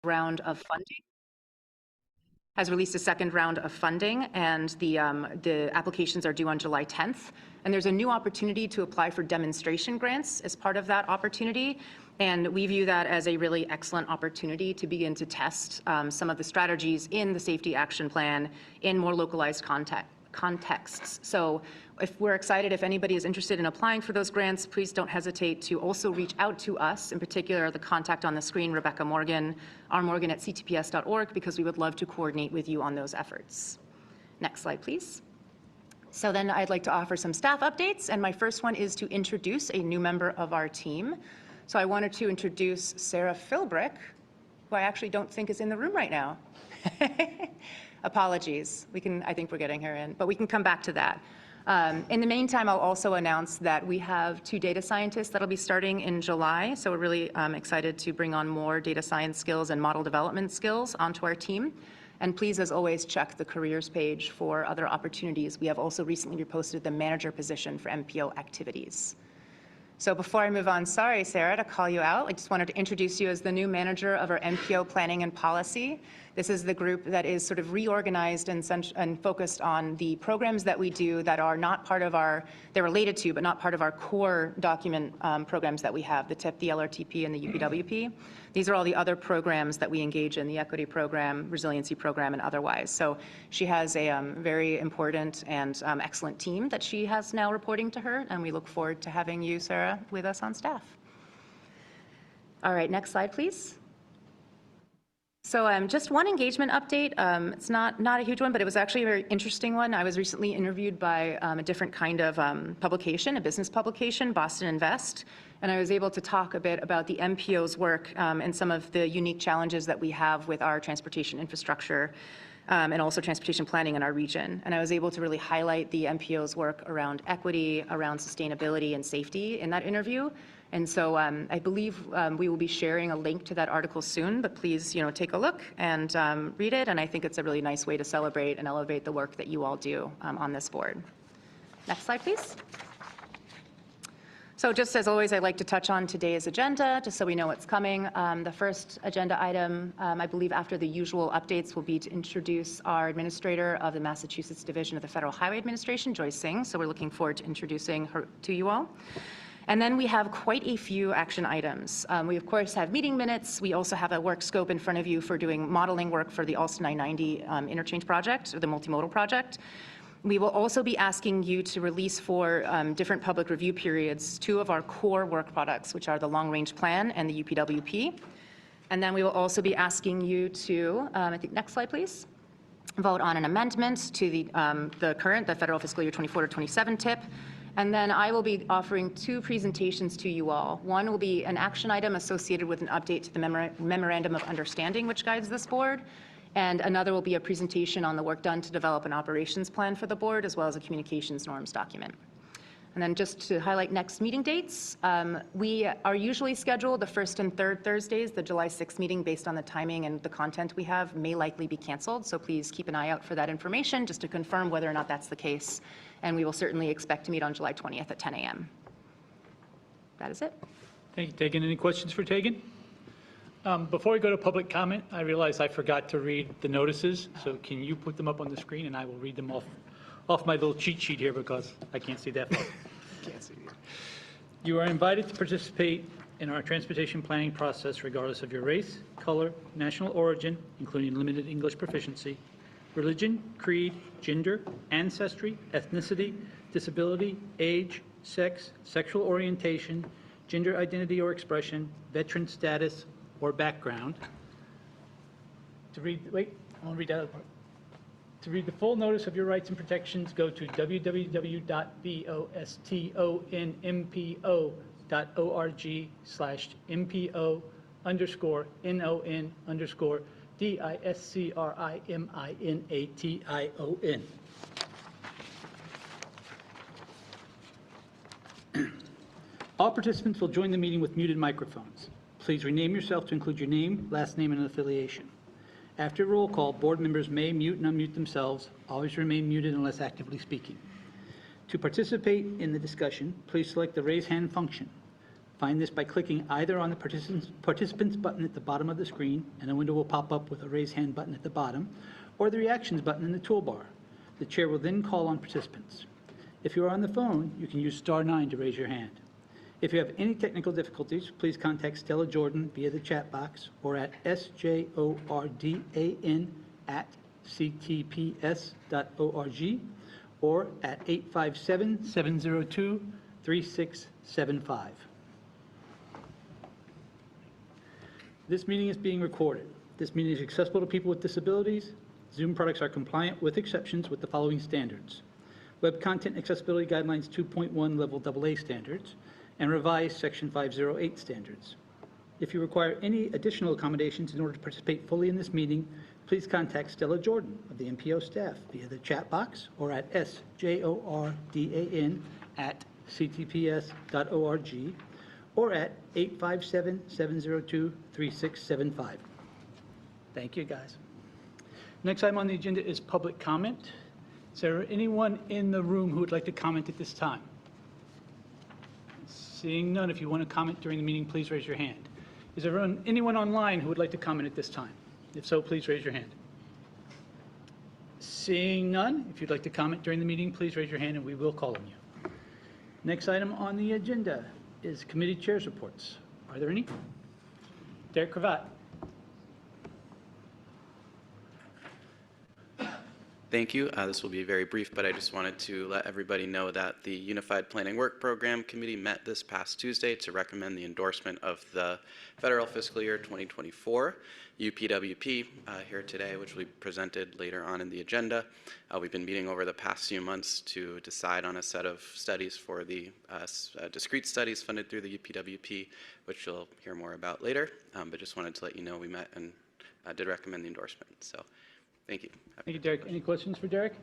round of funding. Has released a second round of funding, and the applications are due on July 10th. And there's a new opportunity to apply for demonstration grants as part of that opportunity. And we view that as a really excellent opportunity to begin to test some of the strategies in the safety action plan in more localized contexts. So we're excited if anybody is interested in applying for those grants, please don't hesitate to also reach out to us, in particular the contact on the screen, Rebecca Morgan, rmorgan@ctps.org, because we would love to coordinate with you on those efforts. Next slide, please. So then I'd like to offer some staff updates, and my first one is to introduce a new member of our team. So I wanted to introduce Sarah Philbrick, who I actually don't think is in the room right now. Apologies. I think we're getting her in, but we can come back to that. In the meantime, I'll also announce that we have 2 data scientists that'll be starting in July. So we're really excited to bring on more data science skills and model development skills onto our team. And please, as always, check the careers page for other opportunities. We have also recently reposted the manager position for MPO activities. So before I move on, sorry, Sarah, to call you out. I just wanted to introduce you as the new manager of our MPO planning and policy. This is the group that is sort of reorganized and focused on the programs that we do that are not part of our, they're related to, but not part of our core document programs that we have, the TIP, the LRTP, and the UPWP. These are all the other programs that we engage in, the equity program, resiliency program, and otherwise. So she has a very important and excellent team that she has now reporting to her, and we look forward to having you, Sarah, with us on staff. All right, next slide, please. So just one engagement update. It's not a huge one, but it was actually a very interesting one. I was recently interviewed by a different kind of publication, a business publication, Boston Invest, and I was able to talk a bit about the MPO's work and some of the unique challenges that we have with our transportation infrastructure and also transportation planning in our region. And I was able to really highlight the MPO's work around equity, around sustainability and safety in that interview. And so I believe we will be sharing a link to that article soon, but please, take a look and read it. And I think it's a really nice way to celebrate and elevate the work that you all do on this board. Next slide, please. So just as always, I'd like to touch on today's agenda, just so we know what's coming. The first agenda item, I believe after the usual updates, will be to introduce our administrator of the Massachusetts Division of the Federal Highway Administration, Joyce Singh. So we're looking forward to introducing her to you all. And then we have quite a few action items. We, of course, have meeting minutes. We also have a work scope in front of you for doing modeling work for the Alston I-90 interchange project, or the multimodal project. We will also be asking you to release for different public review periods 2 of our core work products, which are the long-range plan and the UPWP. And then we will also be asking you to, I think next slide, please, vote on an amendment to the federal fiscal year 24 to 27 TIP. And then I will be offering 2 presentations to you all. One will be an action item associated with an update to the Memorandum of Understanding, which guides this board. And another will be a presentation on the work done to develop an operations plan for the board, as well as a communications norms document. And then just to highlight next meeting dates, we are usually scheduled the 1st and 3rd Thursdays. The July 6th meeting, based on the timing and the content we have, may likely be canceled. So please keep an eye out for that information just to confirm whether or not that's the case. And we will certainly expect to meet on July 20th at 10 a.m. That is it. Thank you, Tegan. Any questions for Tegan? Before we go to public comment, I realize I forgot to read the notices. So can you put them up on the screen, and I will read them off my little cheat sheet here because I can't see that far. Can't see it. You are invited to participate in our transportation planning process regardless of your race, color, national origin, including limited English proficiency, religion, creed, gender, ancestry, ethnicity, disability, age, sex, sexual orientation, gender identity or expression, veteran status, or background. To read that part. To read the full notice of your rights and protections, go to www.boston_MPO.org/MPO_DISCRIMINATION. All participants will join the meeting with muted microphones. Please rename yourself to include your name, last name, and affiliation. After roll call, board members may mute and unmute themselves. Always remain muted unless actively speaking. To participate in the discussion, please select the raise hand function. Find this by clicking either on the participants button at the bottom of the screen, and a window will pop up with a raise hand button at the bottom, or the reactions button in the toolbar. The chair will then call on participants. If you are on the phone, you can use *9 to raise your hand. If you have any technical difficulties, please contact Stella Jordan via the chat box or at sjordan@ctps.org or at 857-702-3675. This meeting is being recorded. This meeting is accessible to people with disabilities. Zoom products are compliant with exceptions with the following standards: Web Content Accessibility Guidelines 2.1 Level AA standards, and revised Section 508 standards. If you require any additional accommodations in order to participate fully in this meeting, please contact Stella Jordan of the MPO staff via the chat box or at sjordan@ctps.org or at 857-702-3675. Thank you, guys. Next item on the agenda is public comment. Is there anyone in the room who would like to comment at this time? Seeing none, if you want to comment during the meeting, please raise your hand. Is there anyone online who would like to comment at this time? If so, please raise your hand. Seeing none, if you'd like to comment during the meeting, please raise your hand and we will call on you. Next item on the agenda is committee chairs reports. Are there any? Derek Cravat. Thank you. This will be very brief, but I just wanted to let everybody know that the Unified Planning Work Program Committee met this past Tuesday to recommend the endorsement of the federal fiscal year 2024 UPWP here today, which will be presented later on in the agenda. We've been meeting over the past few months to decide on a set of studies for the discrete studies funded through the UPWP, which you'll hear more about later, but just wanted to let you know we met and did recommend the endorsement. So. Thank you. Thank you, Derek. Any questions for Derek?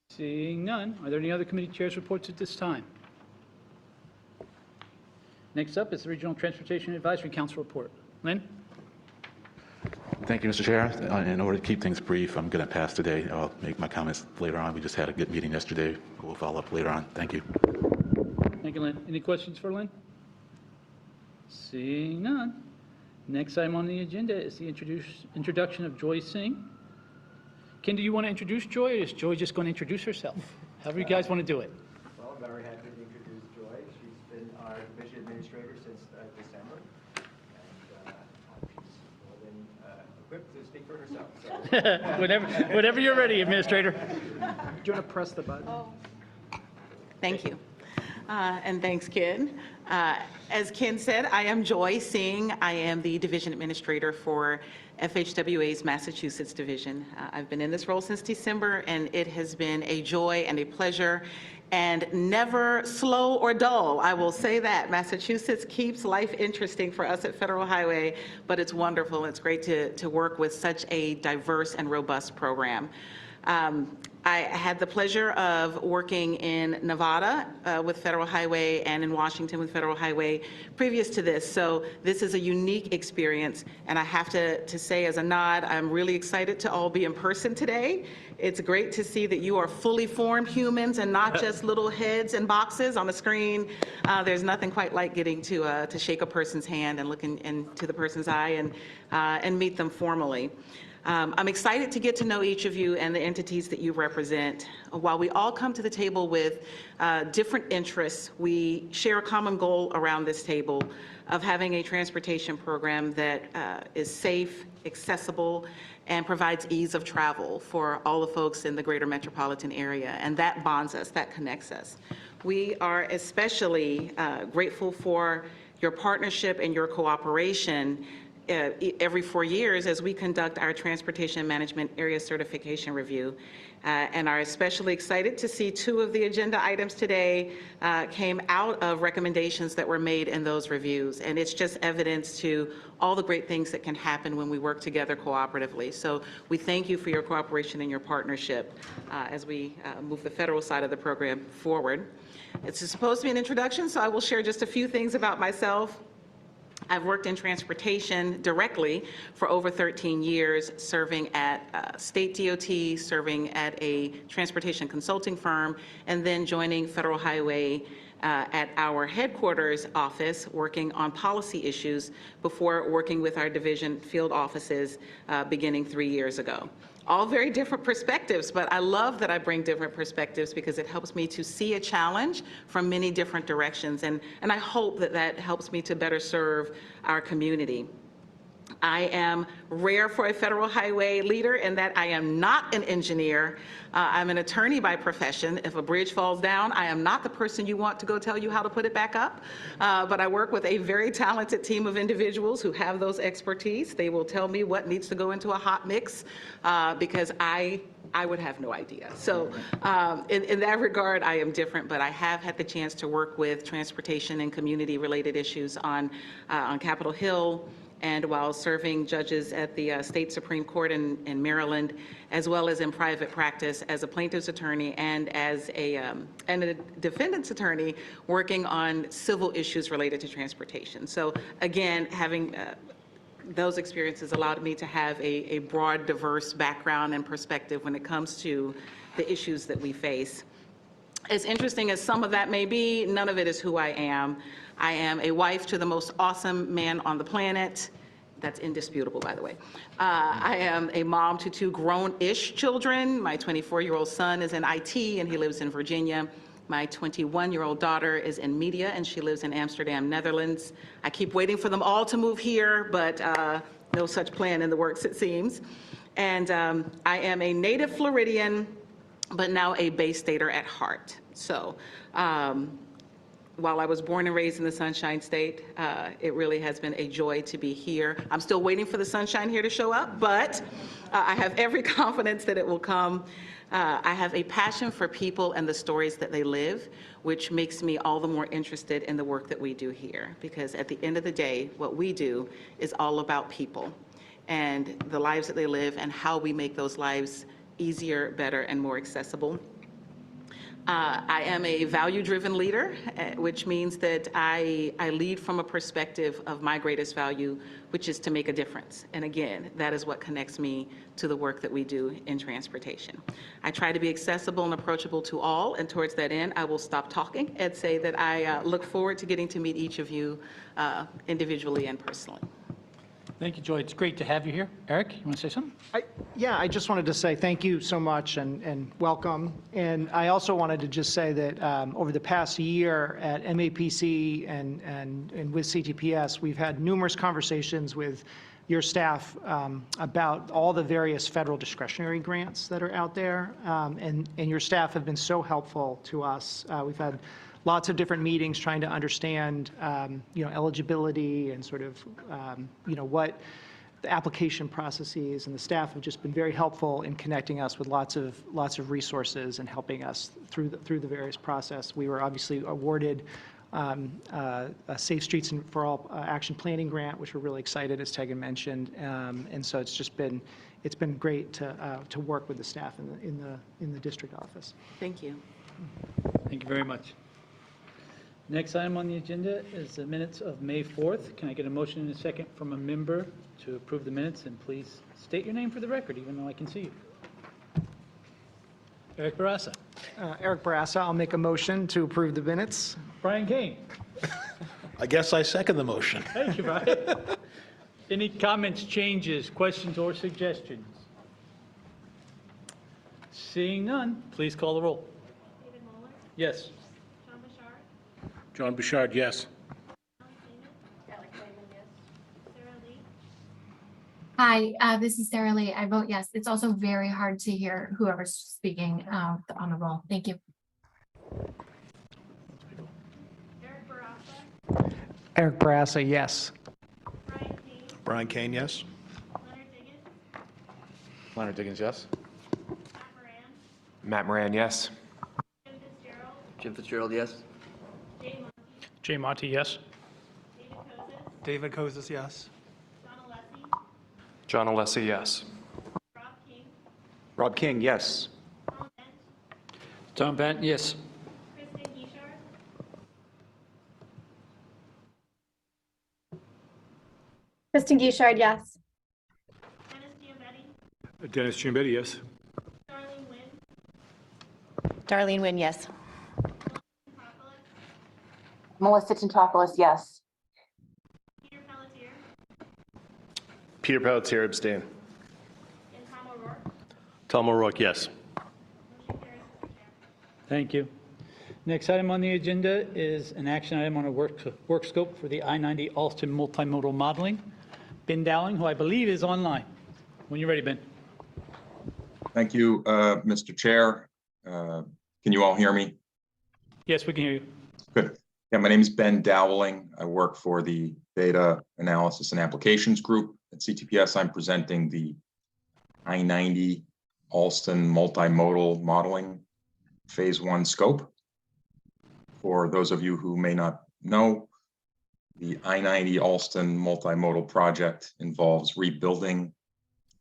Seeing none, are there any other committee chairs reports at this time? Next up is the Regional Transportation Advisory Council report. Lynn? Thank you, Mr. Chair. In order to keep things brief, I'm going to pass today. I'll make my comments later on. We just had a good meeting yesterday. We'll follow up later on. Thank you. Thank you, Lynn. Any questions for Lynn? Seeing none. Next item on the agenda is the introduction of Joy Singh. Ken, do you want to introduce Joy, or is Joy just going to introduce herself? However you guys want to do it. Well, I'm very happy to introduce Joy. She's been our division administrator since December, and she's more than equipped to speak for herself. So. whenever you're ready, Administrator. Do you want to press the button? Oh. Thank you. And thanks, Ken. As Ken said, I am Joy Singh. I am the division administrator for FHWA's Massachusetts division. I've been in this role since December, and it has been a joy and a pleasure, and never slow or dull. I will say that. Massachusetts keeps life interesting for us at Federal Highway, but it's wonderful. It's great to work with such a diverse and robust program. I had the pleasure of working in Nevada with Federal Highway and in Washington with Federal Highway previous to this. So this is a unique experience. And I have to say as a nod, I'm really excited to all be in person today. It's great to see that you are fully formed humans and not just little heads and boxes on the screen. There's nothing quite like getting to shake a person's hand and look into the person's eye and meet them formally. I'm excited to get to know each of you and the entities that you represent. While we all come to the table with different interests, we share a common goal around this table of having a transportation program that is safe, accessible, and provides ease of travel for all the folks in the greater metropolitan area. And that bonds us, that connects us. We are especially grateful for your partnership and your cooperation every 4 years as we conduct our Transportation Management Area Certification Review, and are especially excited to see 2 of the agenda items today came out of recommendations that were made in those reviews. And it's just evidence to all the great things that can happen when we work together cooperatively. So we thank you for your cooperation and your partnership as we move the federal side of the program forward. It's supposed to be an introduction, so I will share just a few things about myself. I've worked in transportation directly for over 13 years, serving at state DOT, serving at a transportation consulting firm, and then joining Federal Highway at our headquarters office, working on policy issues before working with our division field offices beginning 3 years ago. All very different perspectives, but I love that I bring different perspectives because it helps me to see a challenge from many different directions, and I hope that that helps me to better serve our community. I am rare for a federal highway leader in that I am not an engineer. I'm an attorney by profession. If a bridge falls down, I am not the person you want to go tell you how to put it back up. But I work with a very talented team of individuals who have those expertise. They will tell me what needs to go into a hot mix because I would have no idea. So in that regard, I am different, but I have had the chance to work with transportation and community-related issues on Capitol Hill, and while serving judges at the State Supreme Court in Maryland, as well as in private practice as a plaintiff's attorney and as a defendant's attorney working on civil issues related to transportation. So again, having those experiences allowed me to have a broad, diverse background and perspective when it comes to the issues that we face. As interesting as some of that may be, none of it is who I am. I am a wife to the most awesome man on the planet. That's indisputable, by the way. I am a mom to 2 grown-ish children. My 24-year-old son is in IT, and he lives in Virginia. My 21-year-old daughter is in media, and she lives in Amsterdam, Netherlands. I keep waiting for them all to move here, but no such plan in the works, it seems. And I am a native Floridian, but now a Bay Stater at heart. So while I was born and raised in the Sunshine State, it really has been a joy to be here. I'm still waiting for the sunshine here to show up, but I have every confidence that it will come. I have a passion for people and the stories that they live, which makes me all the more interested in the work that we do here. Because at the end of the day, what we do is all about people and the lives that they live and how we make those lives easier, better, and more accessible. I am a value-driven leader, which means that I lead from a perspective of my greatest value, which is to make a difference. And again, that is what connects me to the work that we do in transportation. I try to be accessible and approachable to all, and towards that end, I will stop talking and say that I look forward to getting to meet each of you individually and personally. Thank you, Joy. It's great to have you here. Eric, you want to say something? Yeah, I just wanted to say thank you so much and welcome. And I also wanted to just say that over the past year at MAPC and with CTPS, we've had numerous conversations with your staff about all the various federal discretionary grants that are out there. And your staff have been so helpful to us. We've had lots of different meetings trying to understand, eligibility and sort of, what the application processes, and the staff have just been very helpful in connecting us with lots of resources and helping us through the various process. We were obviously awarded a Safe Streets for All Action Planning Grant, which we're really excited, as Tegan mentioned, and so it's been great to work with the staff in the district office. Thank you. Thank you very much. Next item on the agenda is the minutes of May 4th. Can I get a motion and a second from a member to approve the minutes? And please state your name for the record, even though I can see you. Eric Barassa. Eric Barassa, I'll make a motion to approve the minutes. Brian Kane. I guess I second the motion. Thank you, Brian. Any comments, changes, questions, or suggestions? Seeing none, please call the roll. David Moeller, Yes. John Bouchard, John Bouchard, yes. Alex Raymond, yes. Sarah Lee, Hi, this is Sarah Lee. I vote yes. It's also very hard to hear whoever's speaking on the roll. Thank you. Eric Barassa, Eric Barassa, yes. Brian Kane, Brian Kane, yes. Leonard Diggins, Leonard Diggins, yes. Matt Moran, Matt Moran, yes. Jim Fitzgerald, Jim Fitzgerald, yes. Jay Monty, Jay Monty, yes. David Kozis, David Kozis, yes. John Alessi, John Alessi, yes. Rob King, Rob King, yes. Tom Bent, Tom Benton, yes. Kristen Gishard, Kristen Guichard, yes. Dennis Giambetti, yes. Darlene Nguyen, yes. Melissa Tintopoulos, yes. Peter Pelletier, abstain. Tom O'Rourke, yes. Thank you. Next item on the agenda is an action item on a work scope for the I-90 Alston multimodal modeling. Ben Dowling, who I believe is online. When you're ready, Ben. Thank you, Mr. Chair. Can you all hear me? Yes, we can hear you. Good. Yeah, my name is Ben Dowling. I work for the Data Analysis and Applications Group at CTPS. I'm presenting the I-90 Alston multimodal modeling phase 1 scope. For those of you who may not know, the I-90 Alston multimodal project involves rebuilding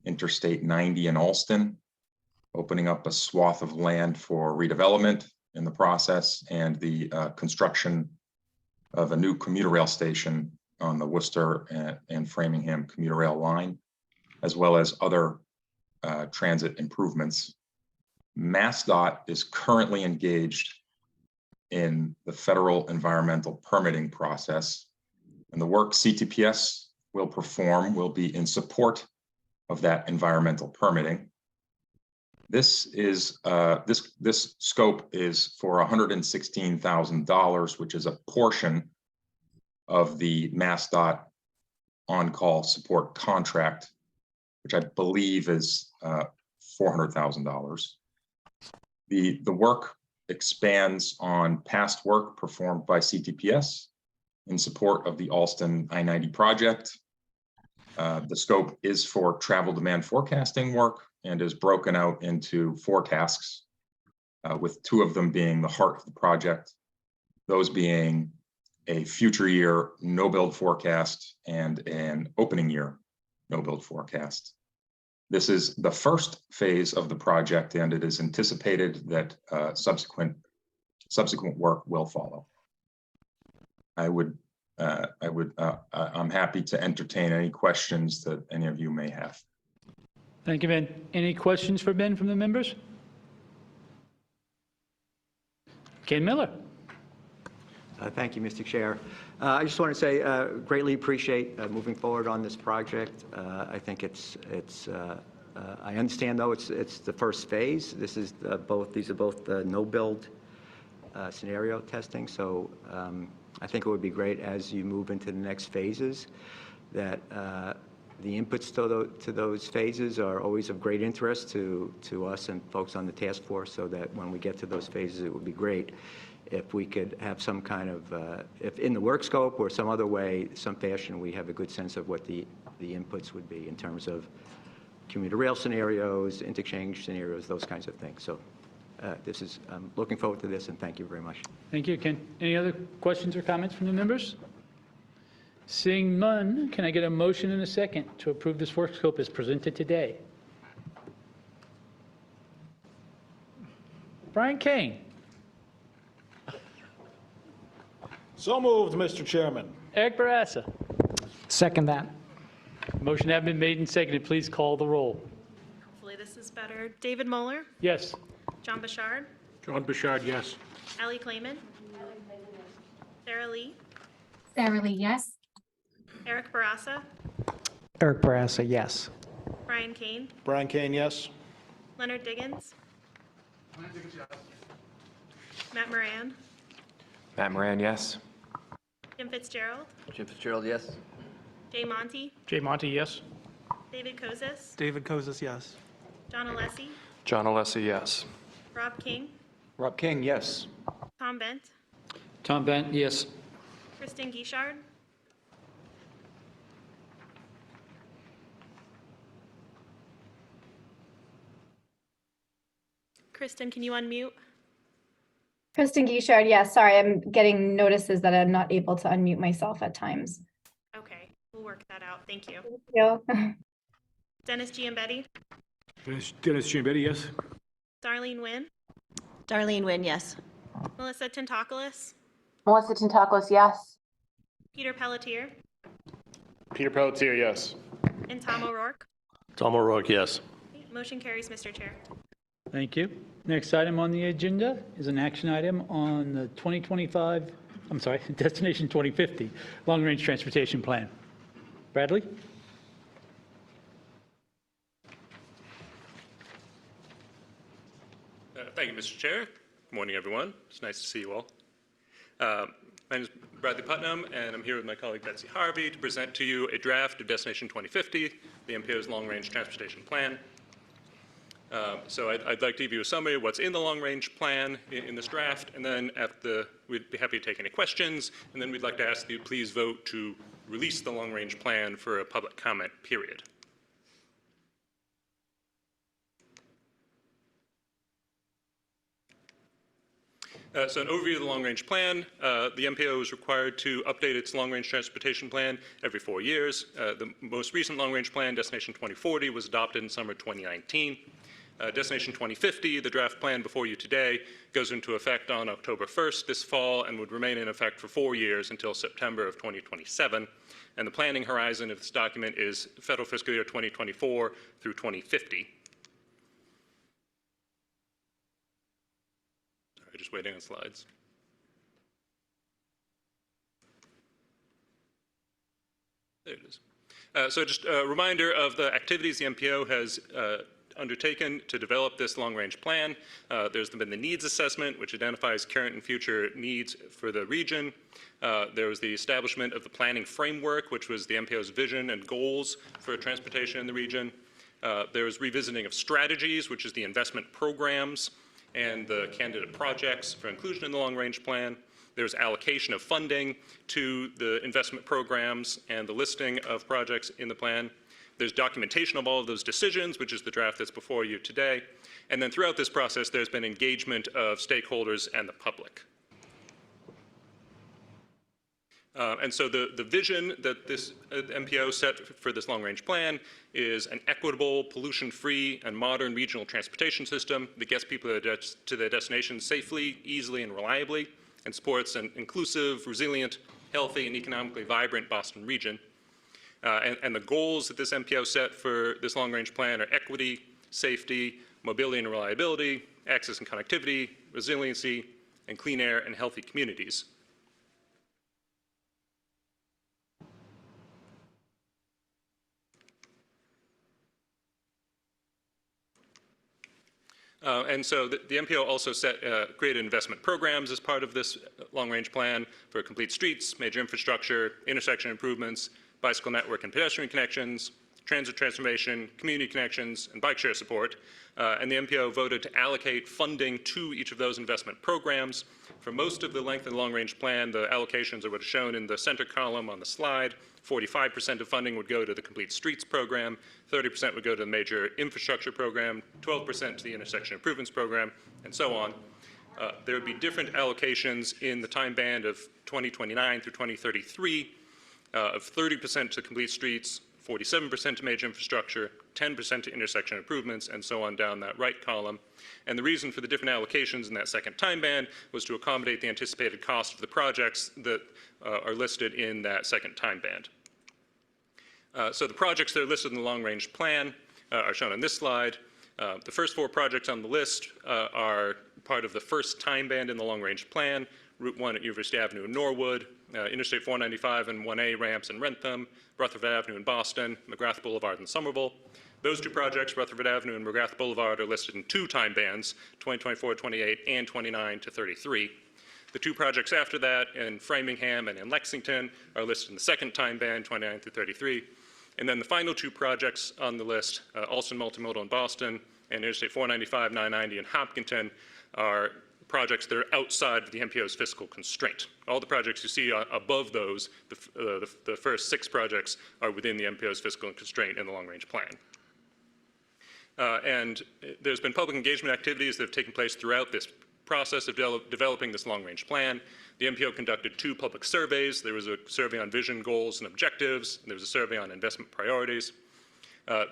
Interstate 90 in Alston, opening up a swath of land for redevelopment in the process, and the construction of a new commuter rail station on the Worcester and Framingham commuter rail line, as well as other transit improvements. MassDOT is currently engaged in the federal environmental permitting process, and the work CTPS will perform will be in support of that environmental permitting. This is this scope is for $116,000, which is a portion of the MassDOT on-call support contract, which I believe is $400,000. The work expands on past work performed by CTPS in support of the Alston I-90 project. The scope is for travel demand forecasting work and is broken out into 4 tasks, with 2 of them being the heart of the project, those being a future year no-build forecast and an opening year no-build forecast. This is the first phase of the project, and it is anticipated that subsequent work will follow. I'm happy to entertain any questions that any of you may have. Thank you, Ben. Any questions for Ben from the members? Ken Miller. Thank you, Mr. Chair. I just want to say greatly appreciate moving forward on this project. I think I understand though it's the first phase. These are both no build scenario testing. So I think it would be great as you move into the next phases that the inputs to those phases are always of great interest to us and folks on the task force, so that when we get to those phases, it would be great if we could have some kind of, if in the work scope or some other way, some fashion, we have a good sense of what the inputs would be in terms of commuter rail scenarios, interchange scenarios, those kinds of things. So I'm looking forward to this, and thank you very much. Thank you, Ken. Any other questions or comments from the members? Seeing none, can I get a motion and a second to approve this work scope as presented today? Brian Kane. So moved, Mr. Chairman. Eric Barassa. Second that. Motion has been made and seconded. Please call the roll. Hopefully this is better. David Moeller, Yes. John Bouchard, John Bouchard, yes. Allie Clayman, Sarah Lee, Sarah Lee, yes. Eric Barassa, Eric Barassa, yes. Brian Kane, Brian Kane, yes. Leonard Diggins, Matt Moran, Matt Moran, yes. Jim Fitzgerald, Jim Fitzgerald, yes. Jay Monty, Jay Monty, yes. David Kozis, David Kozis, yes. John Alessi, John Alessi, yes. Rob King, Rob King, yes. Tom Bent, Tom Bent, yes. Kristen Guichard, Kristen, can you unmute? Kristen Guichard, yes. Sorry, I'm getting notices that I'm not able to unmute myself at times. Okay, we'll work that out. Thank you. Thank you. Dennis Giambetti, Dennis Giambetti, yes. Darlene Nguyen, Darlene Nguyen, yes. Melissa Tintopoulos, Melissa Tintopoulos, yes. Peter Pelletier, Peter Pelletier, yes. And Tom O'Rourke. Tom O'Rourke, yes. Motion carries, Mr. Chair. Thank you. Next item on the agenda is an action item on the 2025, I'm sorry, Destination 2050 Long Range Transportation Plan. Bradley? Thank you, Mr. Chair. Good morning, everyone. It's nice to see you all. My name is Bradley Putnam, and I'm here with my colleague Betsy Harvey to present to you a draft of Destination 2050, the MPO's long-range transportation plan. So I'd like to give you a summary of what's in the long-range plan in this draft, and then we'd be happy to take any questions, and then we'd like to ask you please vote to release the long-range plan for a public comment period. So an overview of the long-range plan. The MPO is required to update its long-range transportation plan every 4 years. The most recent long-range plan, Destination 2040, was adopted in summer 2019. Destination 2050, the draft plan before you today, goes into effect on October 1st this fall and would remain in effect for 4 years until September of 2027. And the planning horizon of this document is federal fiscal year 2024 through 2050. Sorry, just waiting on slides. There it is. So just a reminder of the activities the MPO has undertaken to develop this long-range plan. There's been the needs assessment, which identifies current and future needs for the region. There was the establishment of the planning framework, which was the MPO's vision and goals for transportation in the region. There was revisiting of strategies, which is the investment programs and the candidate projects for inclusion in the long-range plan. There's allocation of funding to the investment programs and the listing of projects in the plan. There's documentation of all of those decisions, which is the draft that's before you today. And then throughout this process, there's been engagement of stakeholders and the public. And so the vision that this MPO set for this long-range plan is an equitable, pollution-free, and modern regional transportation system that gets people to their destinations safely, easily, and reliably, and supports an inclusive, resilient, healthy, and economically vibrant Boston region. And the goals that this MPO set for this long-range plan are equity, safety, mobility and reliability, access and connectivity, resiliency, and clean air and healthy communities. And so the MPO also created investment programs as part of this long-range plan for complete streets, major infrastructure, intersection improvements, bicycle network and pedestrian connections, transit transformation, community connections, and bike share support. And the MPO voted to allocate funding to each of those investment programs. For most of the length of the long-range plan, the allocations are what is shown in the center column on the slide. 45% of funding would go to the Complete Streets program, 30% would go to the Major Infrastructure program, 12% to the Intersection Improvements program, and so on. There would be different allocations in the time band of 2029 through 2033, of 30% to Complete Streets, 47% to Major Infrastructure, 10% to Intersection Improvements, and so on down that right column. And the reason for the different allocations in that second time band was to accommodate the anticipated cost of the projects that are listed in that second time band. So the projects that are listed in the long-range plan are shown on this slide. The first 4 projects on the list are part of the first time band in the long-range plan: Route 1 at University Avenue in Norwood, Interstate 495 and 1A ramps in Wrentham, Rutherford Avenue in Boston, McGrath Boulevard in Somerville. Those 2 projects, Rutherford Avenue and McGrath Boulevard, are listed in 2 time bands, 2024-28 and 29-33. The 2 projects after that, in Framingham and in Lexington, are listed in the second time band, 29 through 33. And then the final 2 projects on the list, Alston Multimodal in Boston and Interstate 495, 990 in Hopkinton, are projects that are outside of the MPO's fiscal constraint. All the projects you see above those, the first 6 projects, are within the MPO's fiscal constraint in the long-range plan. And there's been public engagement activities that have taken place throughout this process of developing this long-range plan. The MPO conducted 2 public surveys. There was a survey on vision, goals, and objectives. And there was a survey on investment priorities.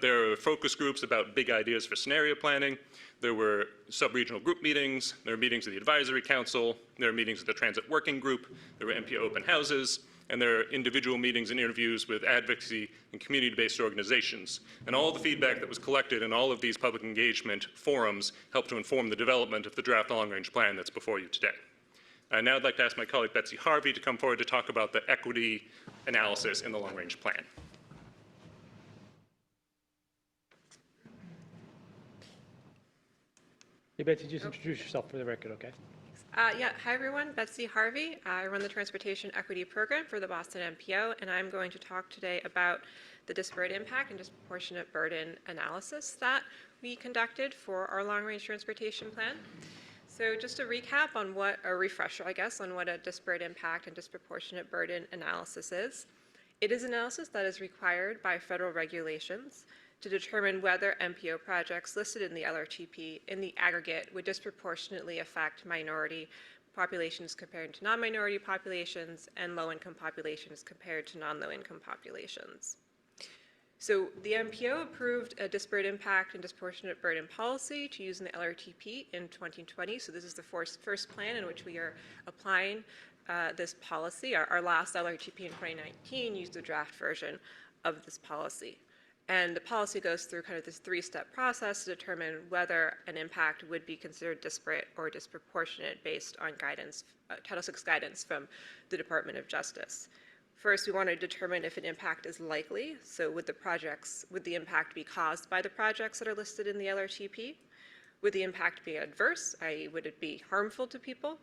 There were focus groups about big ideas for scenario planning. There were sub-regional group meetings. There were meetings of the advisory council. There were meetings of the transit working group. There were MPO open houses. and there are individual meetings and interviews with advocacy and community-based organizations. And all the feedback that was collected in all of these public engagement forums helped to inform the development of the draft long-range plan that's before you today. Now I'd like to ask my colleague Betsy Harvey to come forward to talk about the equity analysis in the long-range plan. Hey, Betsy, just introduce yourself for the record, okay? Yeah, hi everyone, Betsy Harvey. I run the Transportation Equity Program for the Boston MPO, and I'm going to talk today about the disparate impact and disproportionate burden analysis that we conducted for our long-range transportation plan. So just a recap on a refresher, I guess, on what a disparate impact and disproportionate burden analysis is. It is analysis that is required by federal regulations to determine whether MPO projects listed in the LRTP in the aggregate would disproportionately affect minority populations compared to non-minority populations and low-income populations compared to non-low-income populations. So the MPO approved a disparate impact and disproportionate burden policy to use in the LRTP in 2020. So this is the first plan in which we are applying this policy. Our last LRTP in 2019 used a draft version of this policy. And the policy goes through kind of this three-step process to determine whether an impact would be considered disparate or disproportionate based on guidance, Title VI guidance from the Department of Justice. First, we want to determine if an impact is likely. So would the impact be caused by the projects that are listed in the LRTP? Would the impact be adverse, i.e. would it be harmful to people?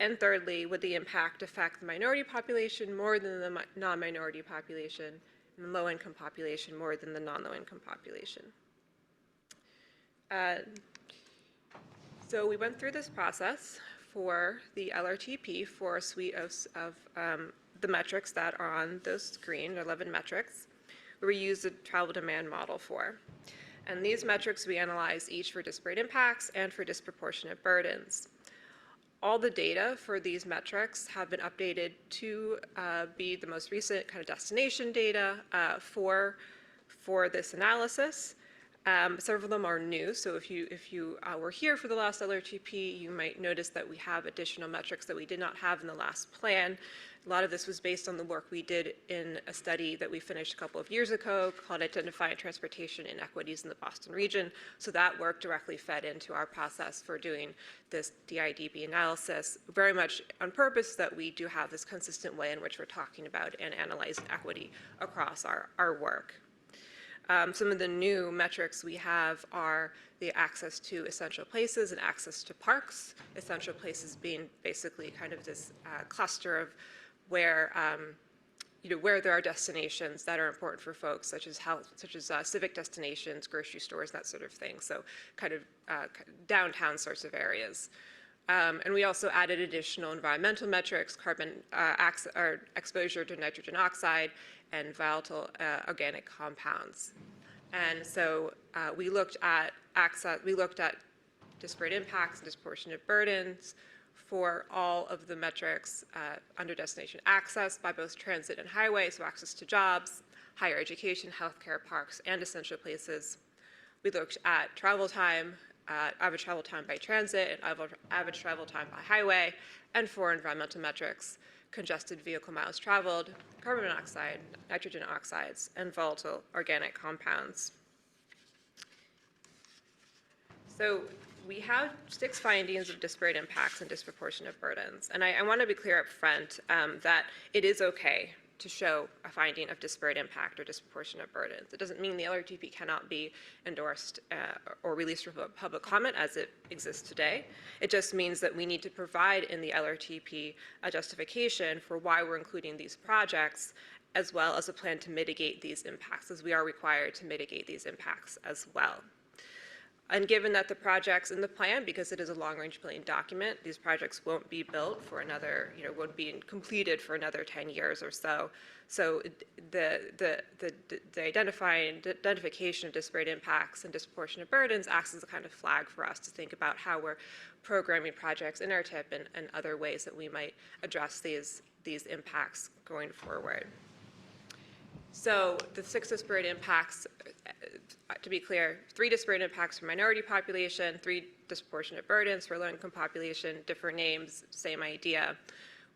And thirdly, would the impact affect the minority population more than the non-minority population, and the low-income population more than the non-low-income population? So we went through this process for the LRTP for a suite of the metrics that are on the screen, 11 metrics, where we use the travel demand model for. And these metrics we analyze each for disparate impacts and for disproportionate burdens. All the data for these metrics have been updated to be the most recent kind of destination data for this analysis. Several of them are new, so if you were here for the last LRTP, you might notice that we have additional metrics that we did not have in the last plan. A lot of this was based on the work we did in a study that we finished a couple of years ago called Identifying Transportation Inequities in the Boston Region. So that work directly fed into our process for doing this DIDB analysis, very much on purpose that we do have this consistent way in which we're talking about and analyzing equity across our work. Some of the new metrics we have are the access to essential places and access to parks. Essential places being basically kind of this cluster of where where there are destinations that are important for folks, such as civic destinations, grocery stores, that sort of thing. So kind of downtown sorts of areas. And we also added additional environmental metrics, carbon exposure to nitrogen oxide, and volatile organic compounds. And so we looked at disparate impacts and disproportionate burdens for all of the metrics under destination access by both transit and highway, so access to jobs, higher education, healthcare, parks, and essential places. We looked at travel time, average travel time by transit, and average travel time by highway, and for environmental metrics, congested vehicle miles traveled, carbon monoxide, nitrogen oxides, and volatile organic compounds. So we have 6 findings of disparate impacts and disproportionate burdens. And I want to be clear up front that it is okay to show a finding of disparate impact or disproportionate burdens. It doesn't mean the LRTP cannot be endorsed or released for public comment as it exists today. It just means that we need to provide in the LRTP a justification for why we're including these projects, as well as a plan to mitigate these impacts, as we are required to mitigate these impacts as well. And given that the projects in the plan, because it is a long-range planning document, these projects won't be built for another, won't be completed for another 10 years or so. So the identification of disparate impacts and disproportionate burdens acts as a kind of flag for us to think about how we're programming projects in our TIP and other ways that we might address these impacts going forward. So the 6 disparate impacts, to be clear, 3 disparate impacts for minority population, 3 disproportionate burdens for low-income population, different names, same idea.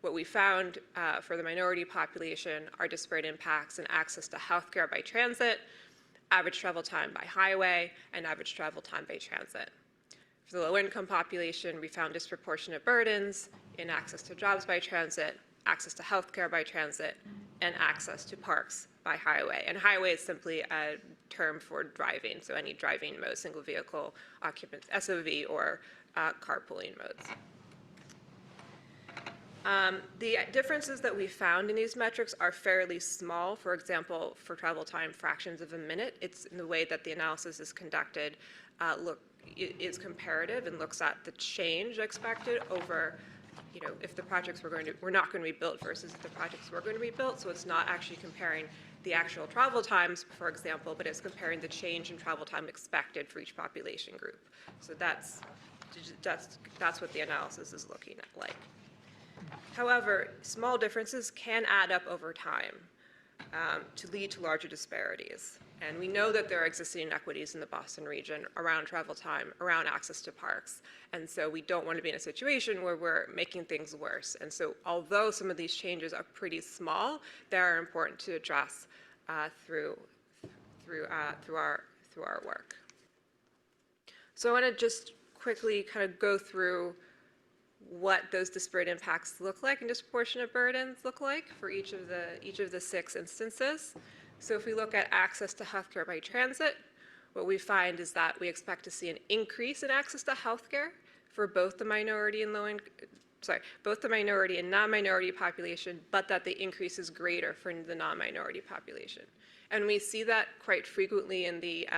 what we found for the minority population are disparate impacts in access to healthcare by transit, average travel time by highway, and average travel time by transit. For the low-income population, we found disproportionate burdens in access to jobs by transit, access to healthcare by transit, and access to parks by highway. And highway is simply a term for driving, so any driving mode, single vehicle occupants, SOV, or carpooling modes. The differences that we found in these metrics are fairly small. For example, for travel time, fractions of a minute. It's in the way that the analysis is conducted, is comparative and looks at the change expected over, if the projects were not going to be built versus if the projects were going to be built. So it's not actually comparing the actual travel times, for example, but it's comparing the change in travel time expected for each population group. So that's what the analysis is looking at like. However, small differences can add up over time to lead to larger disparities. And we know that there are existing inequities in the Boston region around travel time, around access to parks. And so we don't want to be in a situation where we're making things worse. And so although some of these changes are pretty small, they are important to address through our work. So I want to just quickly kind of go through what those disparate impacts look like and disproportionate burdens look like for each of the 6 instances. So if we look at access to healthcare by transit, what we find is that we expect to see an increase in access to healthcare for both the minority and both the minority and non-minority population, but that the increase is greater for the non-minority population. And we see that quite frequently in the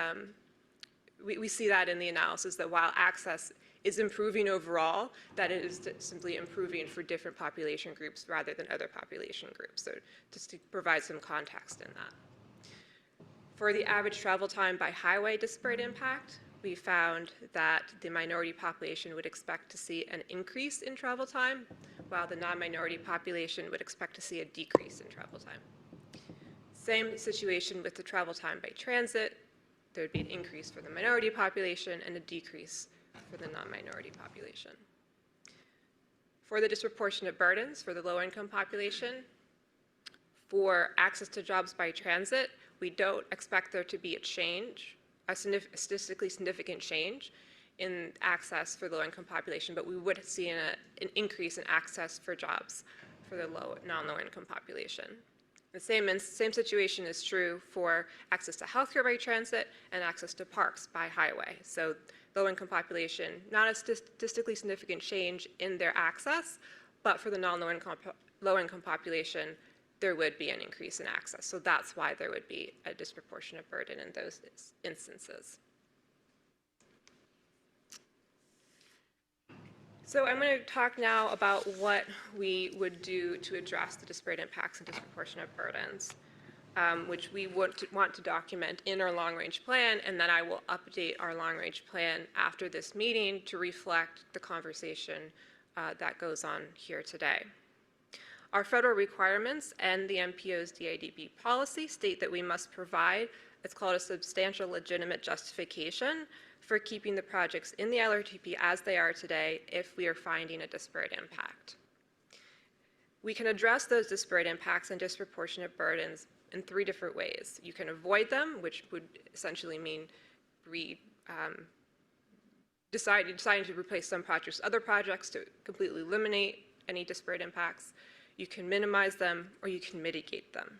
we see that in the analysis, that while access is improving overall, that it is simply improving for different population groups rather than other population groups. So just to provide some context in that. For the average travel time by highway disparate impact, we found that the minority population would expect to see an increase in travel time, while the non-minority population would expect to see a decrease in travel time. Same situation with the travel time by transit. There would be an increase for the minority population and a decrease for the non-minority population. For the disproportionate burdens for the low-income population, for access to jobs by transit, we don't expect there to be a statistically significant change in access for the low-income population, but we would see an increase in access for jobs for the non-low-income population. The same situation is true for access to healthcare by transit and access to parks by highway. So low-income population, not a statistically significant change in their access, but for the low-income population, there would be an increase in access. So that's why there would be a disproportionate burden in those instances. So I'm going to talk now about what we would do to address the disparate impacts and disproportionate burdens, which we want to document in our long-range plan, and then I will update our long-range plan after this meeting to reflect the conversation that goes on here today. Our federal requirements and the MPO's DIDB policy state that we must provide, it's called a substantial legitimate justification for keeping the projects in the LRTP as they are today if we are finding a disparate impact. We can address those disparate impacts and disproportionate burdens in 3 different ways. You can avoid them, which would essentially mean deciding to replace some projects with other projects to completely eliminate any disparate impacts. You can minimize them, or you can mitigate them.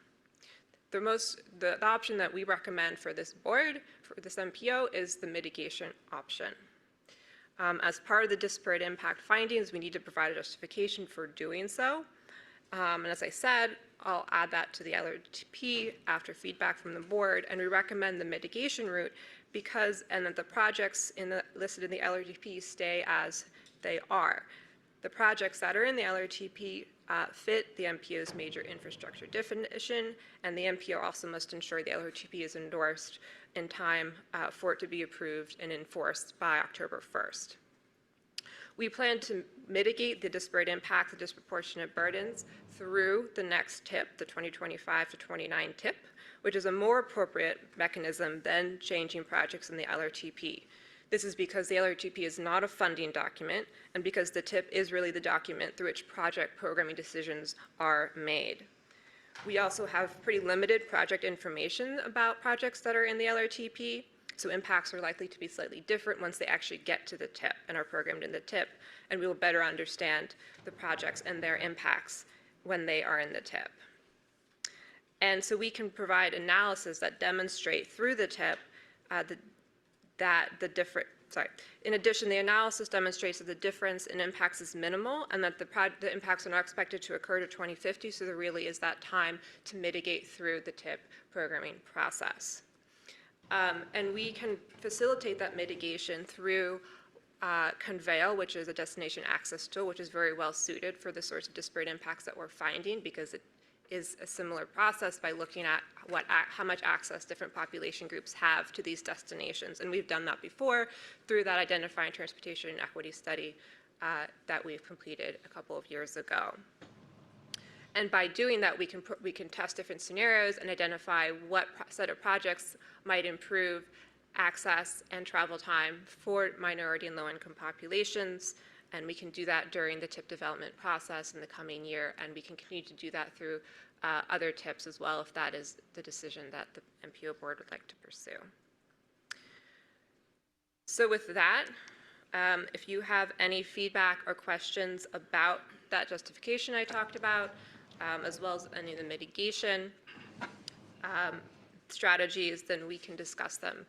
The option that we recommend for this board, for this MPO, is the mitigation option. As part of the disparate impact findings, we need to provide a justification for doing so. And as I said, I'll add that to the LRTP after feedback from the board, and we recommend the mitigation route and that the projects listed in the LRTP stay as they are. The projects that are in the LRTP fit the MPO's major infrastructure definition, and the MPO also must ensure the LRTP is endorsed in time for it to be approved and enforced by October 1st. We plan to mitigate the disparate impacts and disproportionate burdens through the next TIP, the 2025 to 29 TIP, which is a more appropriate mechanism than changing projects in the LRTP. This is because the LRTP is not a funding document and because the TIP is really the document through which project programming decisions are made. We also have pretty limited project information about projects that are in the LRTP, so impacts are likely to be slightly different once they actually get to the TIP and are programmed in the TIP, and we will better understand the projects and their impacts when they are in the TIP. And so we can provide analysis that demonstrate through the TIP in addition, the analysis demonstrates that the difference in impacts is minimal and that the impacts are not expected to occur to 2050, so there really is that time to mitigate through the TIP programming process. And we can facilitate that mitigation through Conveil, which is a destination access tool, which is very well suited for the sorts of disparate impacts that we're finding because it is a similar process by looking at how much access different population groups have to these destinations. And we've done that before through that Identifying Transportation and Equity study that we've completed a couple of years ago. And by doing that, we can test different scenarios and identify what set of projects might improve access and travel time for minority and low-income populations. And we can do that during the TIP development process in the coming year, and we can continue to do that through other TIPs as well if that is the decision that the MPO board would like to pursue. So with that, if you have any feedback or questions about that justification I talked about, as well as any of the mitigation strategies, then we can discuss them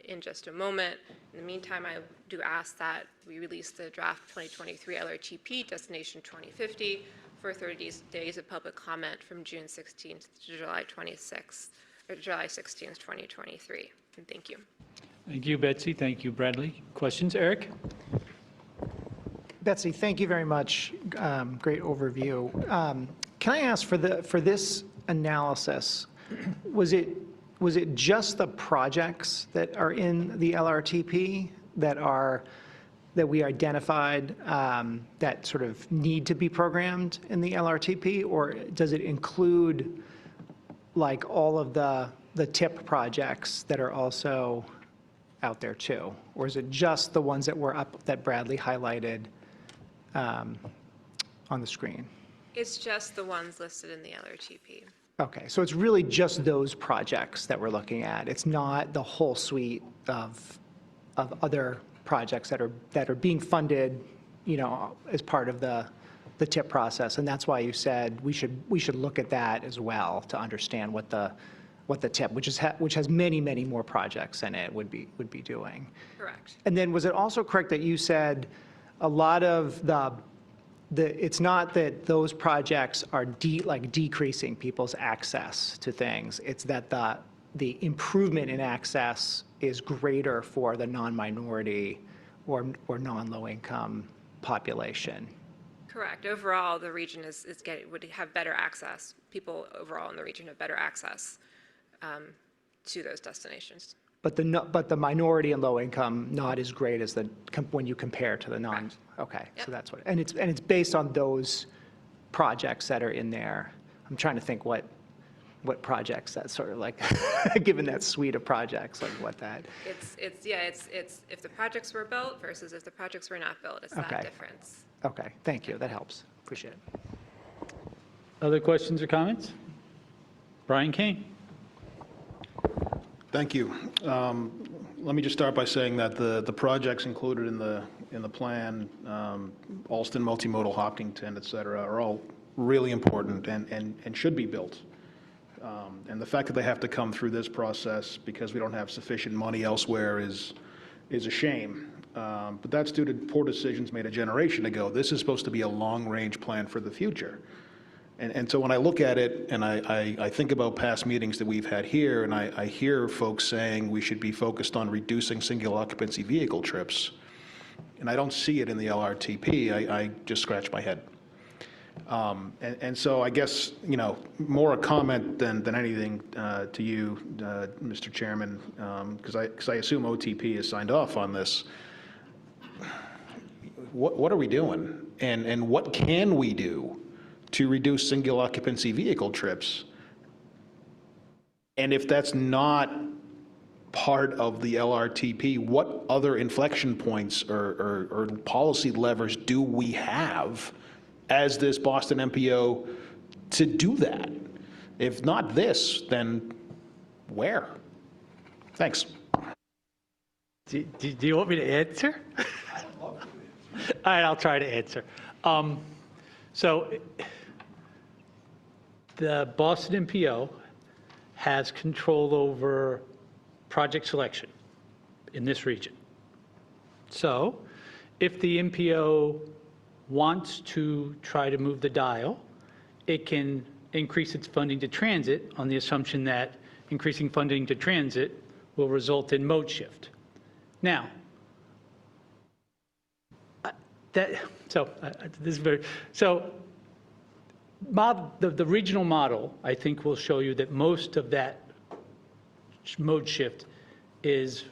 in just a moment. In the meantime, I do ask that we release the draft 2023 LRTP Destination 2050 for 30 days of public comment from June 16th to July 26th, or July 16th, 2023. And thank you. Thank you, Betsy. Thank you, Bradley. Questions, Eric? Betsy, thank you very much. Great overview. Can I ask for this analysis, was it just the projects that are in the LRTP that we identified that sort of need to be programmed in the LRTP, or does it include like all of the TIP projects that are also out there too? Or is it just the ones that were up that Bradley highlighted on the screen? It's just the ones listed in the LRTP. Okay, so it's really just those projects that we're looking at. It's not the whole suite of other projects that are being funded, as part of the TIP process. And that's why you said we should look at that as well to understand what the TIP, which has many more projects in it, would be doing. Correct. And then was it also correct that you said a lot of it's not that those projects are decreasing people's access to things. It's that the improvement in access is greater for the non-minority or non-low income population. Correct. Overall, the region would have better access. People overall in the region have better access to those destinations. But the minority and low income not as great as when you compare to the non. Correct. Okay, Yep. so that's what, and it's based on those projects that are in there. I'm trying to think what projects that sort of like, given that suite of projects, like what that. It's if the projects were built versus if the projects were not built. It's Okay. that difference. Okay, thank you. That helps. Appreciate it. Other questions or comments? Brian Kane. Thank you. Let me just start by saying that the projects included in the plan, Alston, Multimodal, Hopkinton, et cetera, are all really important and should be built. And the fact that they have to come through this process because we don't have sufficient money elsewhere is a shame. But that's due to poor decisions made a generation ago. This is supposed to be a long-range plan for the future. And so when I look at it and I think about past meetings that we've had here, and I hear folks saying we should be focused on reducing single occupancy vehicle trips, and I don't see it in the LRTP, I just scratch my head. And so I guess, more a comment than anything to you, Mr. Chairman, because I assume OTP is signed off on this. What are we doing? And what can we do to reduce single occupancy vehicle trips? And if that's not part of the LRTP, what other inflection points or policy levers do we have as this Boston MPO to do that? If not this, then where? Thanks. Do you want me to answer? All right, I'll try to answer. So the Boston MPO has control over project selection in this region. So if the MPO wants to try to move the dial, it can increase its funding to transit on the assumption that increasing funding to transit will result in mode shift. Now, the regional model, I think, will show you that most of that mode shift is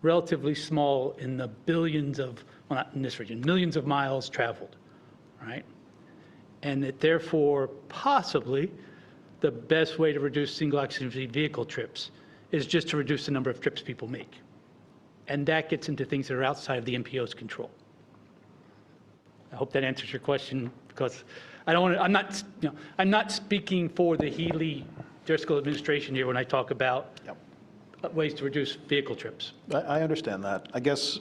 relatively small in the billions of, well, not in this region, millions of miles traveled, right? And that therefore, possibly, the best way to reduce single occupancy vehicle trips is just to reduce the number of trips people make. And that gets into things that are outside of the MPO's control. I hope that answers your question, because I don't want to, I'm not speaking for the Healy Driscoll administration here when I talk about ways to reduce vehicle trips. I understand that. I guess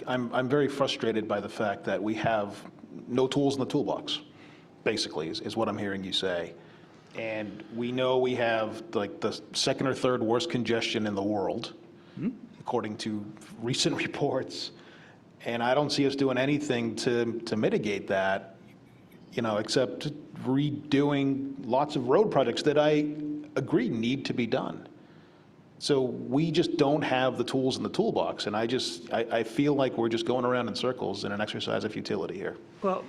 I'm very frustrated by the fact that we have no tools in the toolbox, basically, is what I'm hearing you say. And we know we have like the second or third worst congestion in the world, according to recent reports. And I don't see us doing anything to mitigate that, except redoing lots of road projects that I agree need to be done. So we just don't have the tools in the toolbox, and I feel like we're just going around in circles in an exercise of futility here. Well,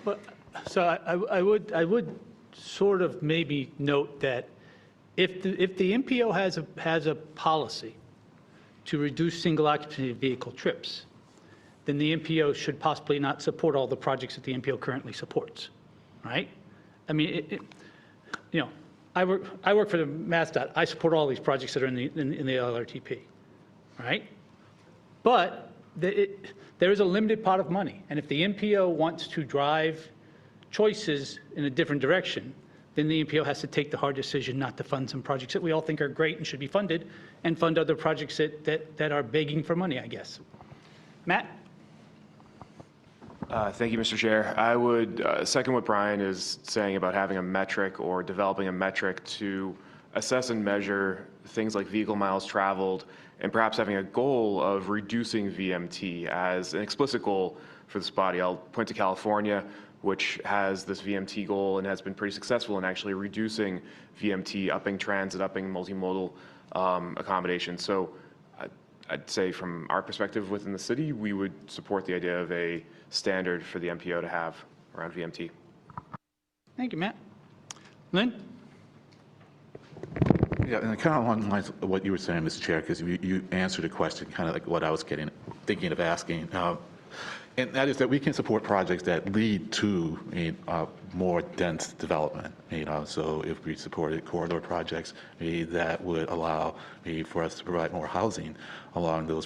so I would sort of maybe note that if the MPO has a policy to reduce single occupancy vehicle trips, then the MPO should possibly not support all the projects that the MPO currently supports, right? I mean, I work for the MassDOT. I support all these projects that are in the LRTP, right? But there is a limited pot of money, and if the MPO wants to drive choices in a different direction, then the MPO has to take the hard decision not to fund some projects that we all think are great and should be funded, and fund other projects that are begging for money, I guess. Matt? Thank you, Mr. Chair. I would second what Brian is saying about having a metric or developing a metric to assess and measure things like vehicle miles traveled, and perhaps having a goal of reducing VMT as an explicit goal for this body. I'll point to California, which has this VMT goal and has been pretty successful in actually reducing VMT, upping transit, upping multimodal accommodation. So I'd say from our perspective within the city, we would support the idea of a standard for the MPO to have around VMT. Thank you, Matt. Lynn? Yeah, and kind of along the lines of what you were saying, Mr. Chair, because you answered a question kind of like what I was thinking of asking. And that is that we can support projects that lead to more dense development. So if we supported corridor projects, that would allow for us to provide more housing along those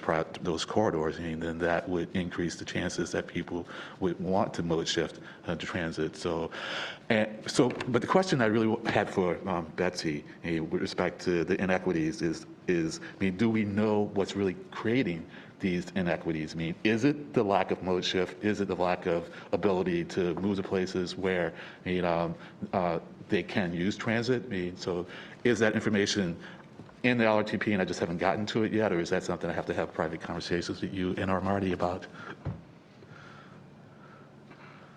corridors, then that would increase the chances that people would want to mode shift to transit. But the question I really had for Betsy with respect to the inequities is do we know what's really creating these inequities? Is it the lack of mode shift? Is it the lack of ability to move to places where they can use transit? So is that information in the LRTP and I just haven't gotten to it yet, or is that something I have to have private conversations with you and or Marty about?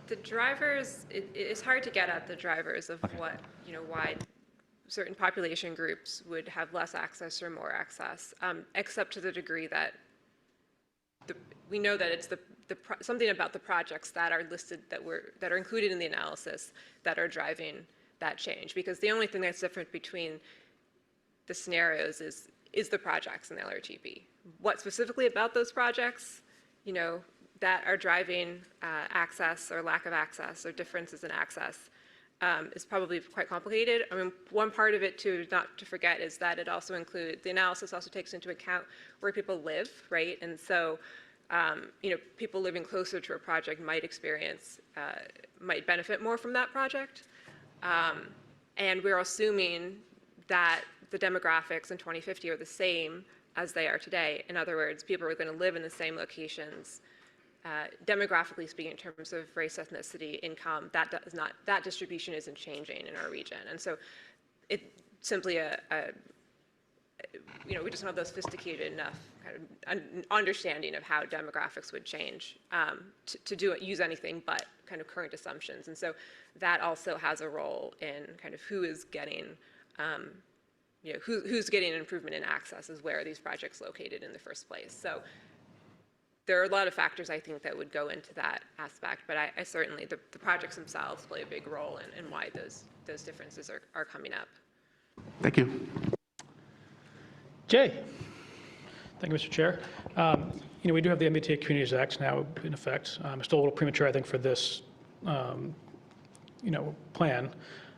The drivers, it's hard to get at the drivers of what, why certain population groups would have less access or more access, except to the degree that we know that it's something about the projects that are listed that are included in the analysis that are driving that change. Because the only thing that's different between the scenarios is the projects in the LRTP. What specifically about those projects, that are driving access or lack of access or differences in access, is probably quite complicated. I mean, one part of it not to forget is that it also includes, the analysis also takes into account where people live, right? And so, people living closer to a project might benefit more from that project. And we're assuming that the demographics in 2050 are the same as they are today. In other words, people are going to live in the same locations. Demographically speaking, in terms of race, ethnicity, income, that distribution isn't changing in our region. And so it's simply we just don't have those sophisticated enough kind of understanding of how demographics would change to use anything but kind of current assumptions. And so that also has a role in kind of who is getting, who's getting an improvement in access is where are these projects located in the first place. So there are a lot of factors, I think, that would go into that aspect, but I certainly, the projects themselves play a big role in why those differences are coming up. Thank you. Jay. Thank you, Mr. Chair. We do have the MBTA Communities Act now in effect. It's still a little premature, I think, for this, plan.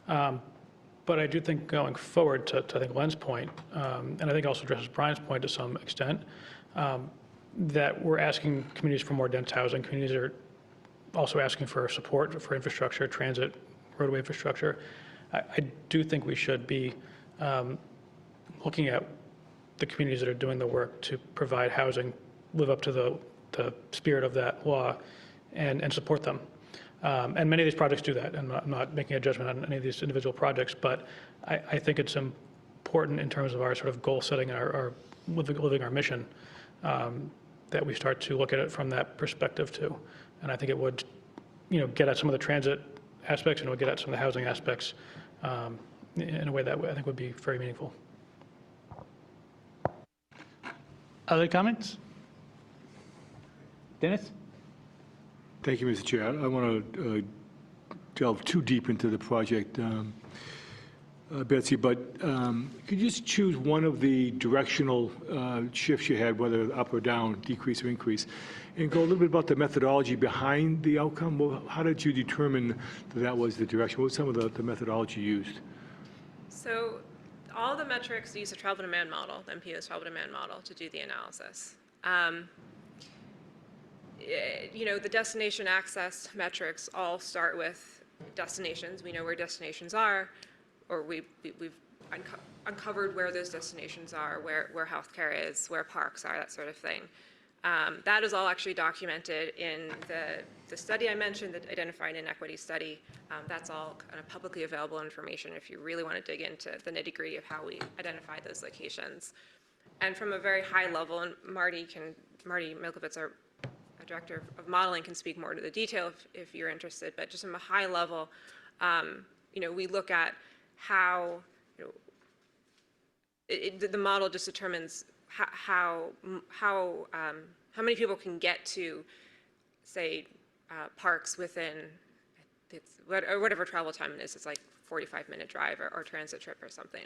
But I do think going forward to I think, Len's point, and I think also addresses Brian's point to some extent, that we're asking communities for more dense housing. Communities are also asking for support for infrastructure, transit, roadway infrastructure. I do think we should be looking at the communities that are doing the work to provide housing, live up to the spirit of that law, and support them. And many of these projects do that, and I'm not making a judgment on any of these individual projects, but I think it's important in terms of our sort of goal setting, our living our mission, that we start to look at it from that perspective too. And I think it would, get at some of the transit aspects, and it would get at some of the housing aspects in a way that I think would be very meaningful. Other comments? Dennis? Thank you, Mr. Chair. I want to delve too deep into the project, Betsy, but could you just choose one of the directional shifts you had, whether up or down, decrease or increase, and go a little bit about the methodology behind the outcome? Well, how did you determine that was the direction? What was some of the methodology used? So all the metrics use a travel demand model, the MPO's travel demand model, to do the analysis. The destination access metrics all start with destinations. We know where destinations are, or we've uncovered where those destinations are, where healthcare is, where parks are, that sort of thing. That is all actually documented in the study I mentioned, the Identified Inequity Study. That's all kind of publicly available information if you really want to dig into the nitty-gritty of how we identify those locations. And from a very high level, and Marty Milkovitz, our Director of Modeling, can speak more to the detail if you're interested, but just from a high level, we look at how, the model just determines how many people can get to, say, parks within whatever travel time it is. It's like 45-minute drive or transit trip or something.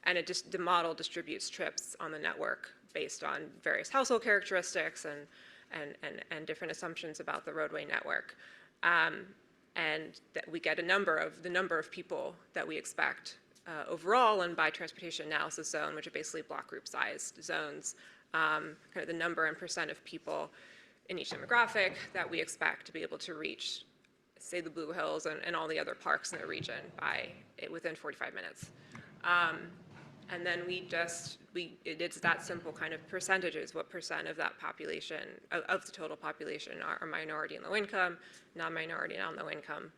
And the model distributes trips on the network based on various household characteristics and different assumptions about the roadway network. And that we get the number of people that we expect overall, and by transportation analysis zone, which are basically block group sized zones, kind of the number and percent of people in each demographic that we expect to be able to reach, say, the Blue Hills and all the other parks in the region within 45 minutes. And then it's that simple kind of percentages. What percent of that population, of the total population, are minority and low income, non-minority and low income,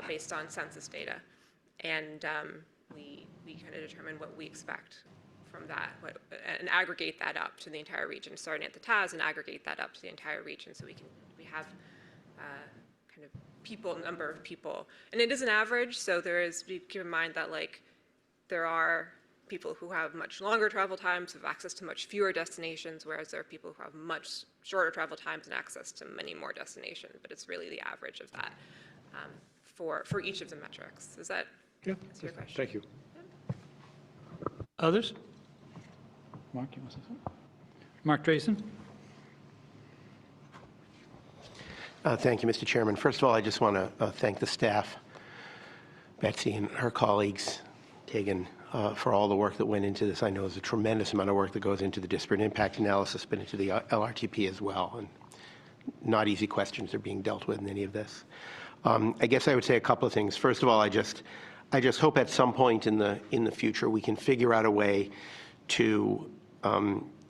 based on census data. And we kind of determine what we expect from that, and aggregate that up to the entire region, starting at the TAS, and aggregate that up to the entire region, so we have kind of number of people. And it is an average, so keep in mind that there are people who have much longer travel times, have access to much fewer destinations, whereas there are people who have much shorter travel times and access to many more destinations. But it's really the average of that for each of the metrics. Does that answer your question? Thank you. Others? Mark, you want to say something? Mark Drazen? Thank you, Mr. Chairman. First of all, I just want to thank the staff Betsy and her colleagues, Tegan, for all the work that went into this. I know there's a tremendous amount of work that goes into the disparate impact analysis, but into the LRTP as well. And not easy questions are being dealt with in any of this. I guess I would say a couple of things. First of all, I just hope at some point in the future we can figure out a way to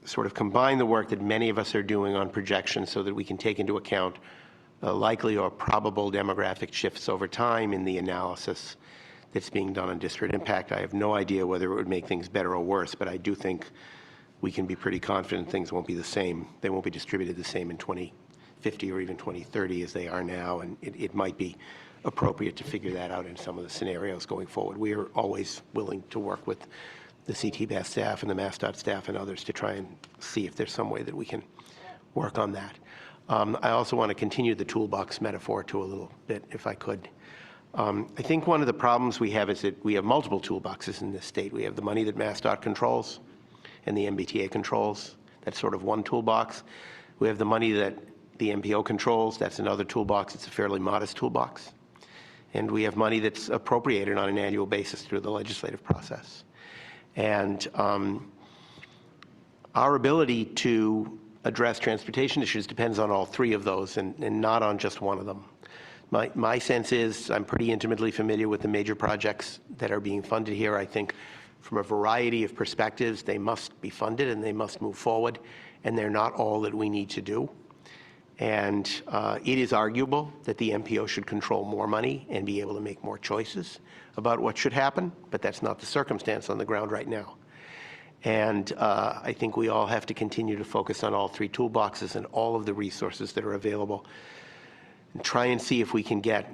sort of combine the work that many of us are doing on projections so that we can take into account likely or probable demographic shifts over time in the analysis that's being done on disparate impact. I have no idea whether it would make things better or worse, but I do think we can be pretty confident things won't be the same. They won't be distributed the same in 2050 or even 2030 as they are now, and it might be appropriate to figure that out in some of the scenarios going forward. We are always willing to work with the CTBAS staff and the MassDOT staff and others to try and see if there's some way that we can work on that. I also want to continue the toolbox metaphor to a little bit, if I could. I think one of the problems we have is that we have multiple toolboxes in this state. We have the money that MassDOT controls and the MBTA controls. That's sort of one toolbox. We have the money that the MPO controls. That's another toolbox. It's a fairly modest toolbox. And we have money that's appropriated on an annual basis through the legislative process. And our ability to address transportation issues depends on all three of those and not on just one of them. My sense is I'm pretty intimately familiar with the major projects that are being funded here. I think from a variety of perspectives, they must be funded and they must move forward, and they're not all that we need to do. And it is arguable that the MPO should control more money and be able to make more choices about what should happen, but that's not the circumstance on the ground right now. And I think we all have to continue to focus on all three toolboxes and all of the resources that are available and try and see if we can get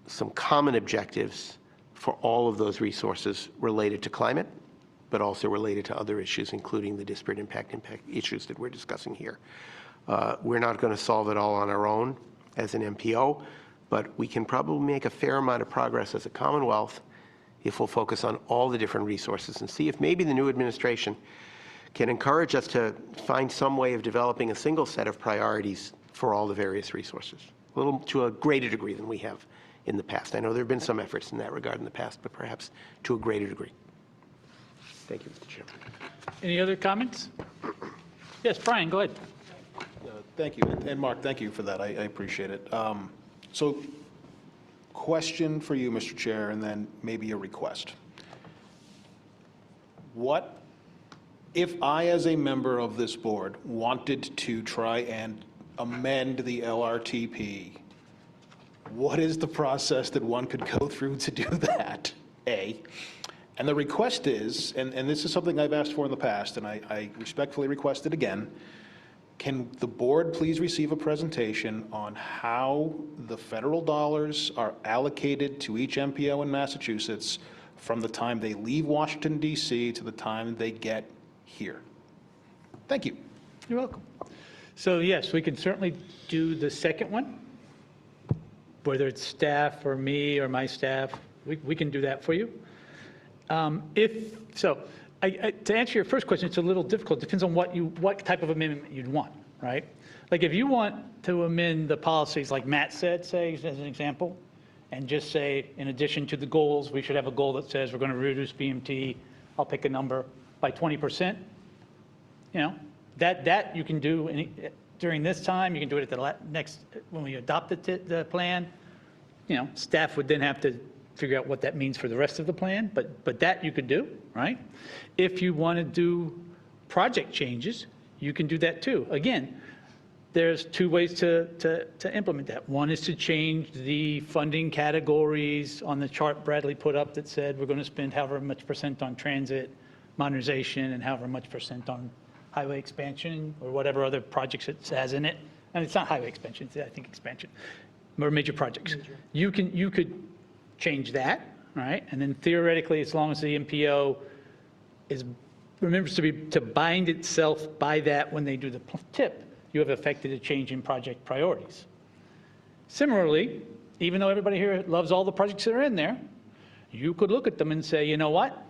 some common objectives for all of those resources related to climate, but also related to other issues, including the disparate impact issues that we're discussing here. We're not going to solve it all on our own as an MPO, but we can probably make a fair amount of progress as a Commonwealth if we'll focus on all the different resources and see if maybe the new administration can encourage us to find some way of developing a single set of priorities for all the various resources, a little to a greater degree than we have in the past. I know there have been some efforts in that regard in the past, but perhaps to a greater degree. Thank you, Mr. Chairman. Any other comments? Yes, Brian, go ahead. Thank you. And Mark, thank you for that. I appreciate it. So question for you, Mr. Chair, and then maybe a request. What if I, as a member of this board, wanted to try and amend the LRTP? What is the process that one could go through to do that, A? And the request is, and this is something I've asked for in the past, and I respectfully request it again, can the board please receive a presentation on how the federal dollars are allocated to each MPO in Massachusetts from the time they leave Washington, D.C. to the time they get here? Thank you. You're welcome. So yes, we can certainly do the second one, whether it's staff or me or my staff. We can do that for you. To answer your first question, it's a little difficult. It depends on what type of amendment you'd want, right? Like if you want to amend the policies like Matt said, say, as an example, and just say, in addition to the goals, we should have a goal that says we're going to reduce BMT, I'll pick a number, by 20%. You know, that you can do during this time. You can do it at the next, when we adopt the plan. You know, staff would then have to figure out what that means for the rest of the plan, but that you could do, right? If you want to do project changes, you can do that too. Again, there's two ways to implement that. One is to change the funding categories on the chart Bradley put up that said we're going to spend however much percent on transit modernization and however much percent on highway expansion or whatever other projects it has in it. And it's not highway expansion, it's, I think, expansion, or major projects. You could change that, right? And then theoretically, as long as the MPO remembers to bind itself by that when they do the tip, you have effected a change in project priorities. Similarly, even though everybody here loves all the projects that are in there, you could look at them and say, you know what?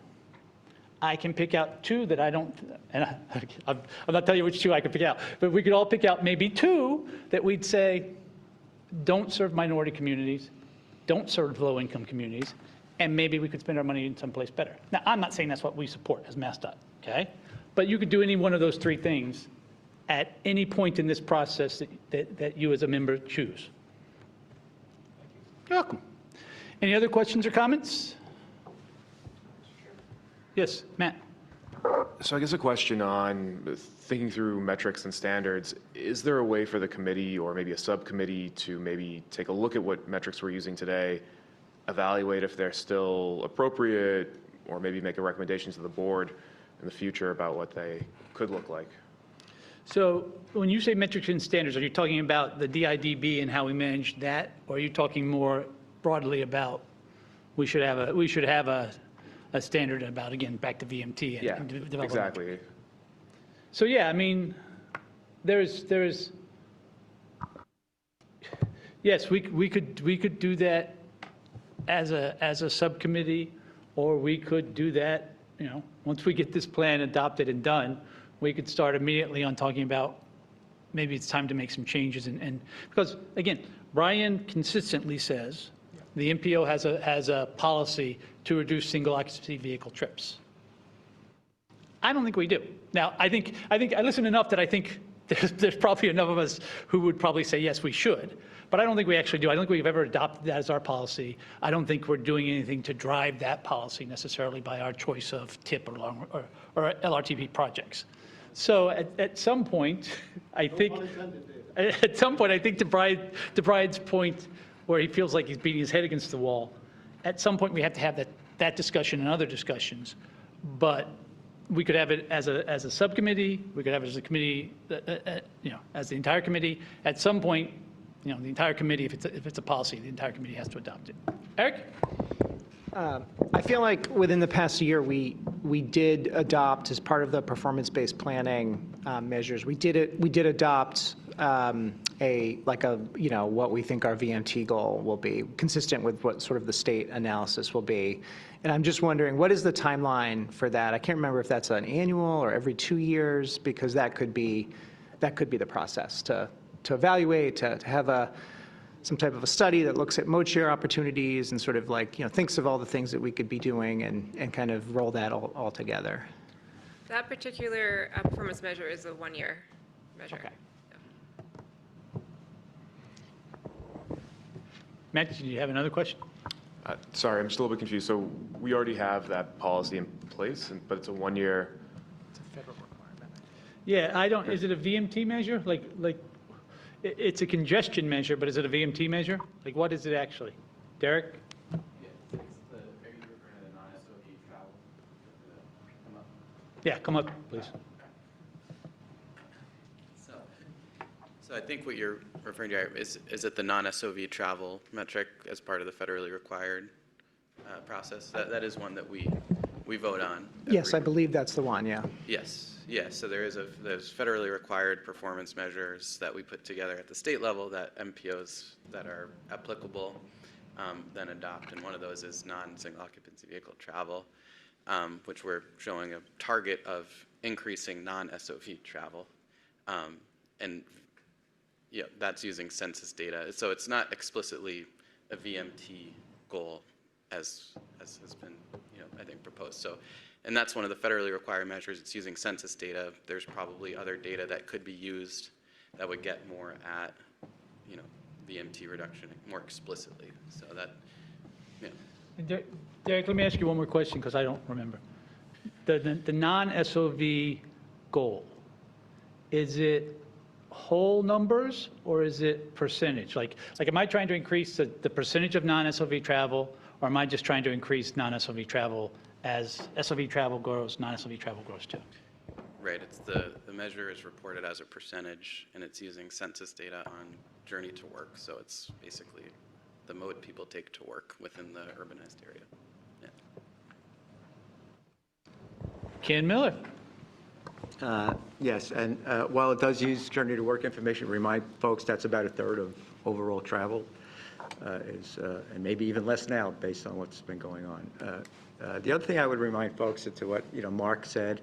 I can pick out two that I don't, and I'm not telling you which two I can pick out, but we could all pick out maybe two that we'd say don't serve minority communities, don't serve low-income communities, and maybe we could spend our money in someplace better. Now, I'm not saying that's what we support as MassDOT, okay? But you could do any one of those three things at any point in this process that you as a member choose. You're welcome. Any other questions or comments? Yes, Matt. So I guess a question on thinking through metrics and standards. Is there a way for the committee or maybe a subcommittee to maybe take a look at what metrics we're using today, evaluate if they're still appropriate, or maybe make a recommendation to the board in the future about what they could look like? So when you say metrics and standards, are you talking about the DIDB and how we manage that? Or are you talking more broadly about we should have a standard about, again, back to VMT and development? Exactly. So yeah, I mean, yes, we could do that as a subcommittee, or we could do that, you know, once we get this plan adopted and done, we could start immediately on talking about maybe it's time to make some changes. And because again, Brian consistently says the MPO has a policy to reduce single occupancy vehicle trips. I don't think we do. Now, I think I listen enough that I think there's probably enough of us who would probably say, yes, we should. But I don't think we actually do. I don't think we've ever adopted that as our policy. I don't think we're doing anything to drive that policy necessarily by our choice of TIP or LRTP projects. So at some point, I think, to Brian's point, where he feels like he's beating his head against the wall, at some point we have to have that discussion and other discussions. But we could have it as a subcommittee. We could have it as a committee, you know, as the entire committee. At some point, you know, the entire committee, if it's a policy, the entire committee has to adopt it. Eric? I feel like within the past year, we did adopt, as part of the performance-based planning measures, we did adopt what we think our VMT goal will be, consistent with what sort of the state analysis will be. And I'm just wondering, what is the timeline for that? I can't remember if that's an annual or every 2 years, because that could be the process to evaluate, to have some type of a study that looks at mode share opportunities and sort of like, you know, thinks of all the things that we could be doing and kind of roll that all together. That particular performance measure is a one-year measure. Okay. Matt, did you have another question? Sorry, I'm still a bit confused. So we already have that policy in place, but it's a 1 year. It's a federal requirement. Yeah, is it a VMT measure? Like, it's a congestion measure, but is it a VMT measure? Like, what is it actually? Derek? Yeah, it's are you referring to the non-SOV travel? Come up. Yeah, come up, please. So I think what you're referring to is it the non-SOV travel metric as part of the federally required process? That is one that we vote on. Yes, I believe that's the one, yeah. Yes. So there's federally required performance measures that we put together at the state level that MPOs that are applicable then adopt, and one of those is non-single occupancy vehicle travel, which we're showing a target of increasing non-SOV travel, and yeah, that's using census data. So it's not explicitly a VMT goal as has been, you know, I think proposed. So, and that's one of the federally required measures. It's using census data. There's probably other data that could be used that would get more at, you know, VMT reduction more explicitly. So that, yeah. Derek, let me ask you one more question because I don't remember. The non-SOV goal, is it whole numbers or is it percentage? Like am I trying to increase the percentage of non-SOV travel, or am I just trying to increase non-SOV travel as SOV travel grows, non-SOV travel grows too? Right, it's the measure is reported as a percentage, and it's using census data on journey to work. So it's basically the mode people take to work within the urbanized area. Yeah. Ken Miller. Yes, and while it does use journey to work information, remind folks that's about a third of overall travel, and maybe even less now based on what's been going on. The other thing I would remind folks to what Mark said,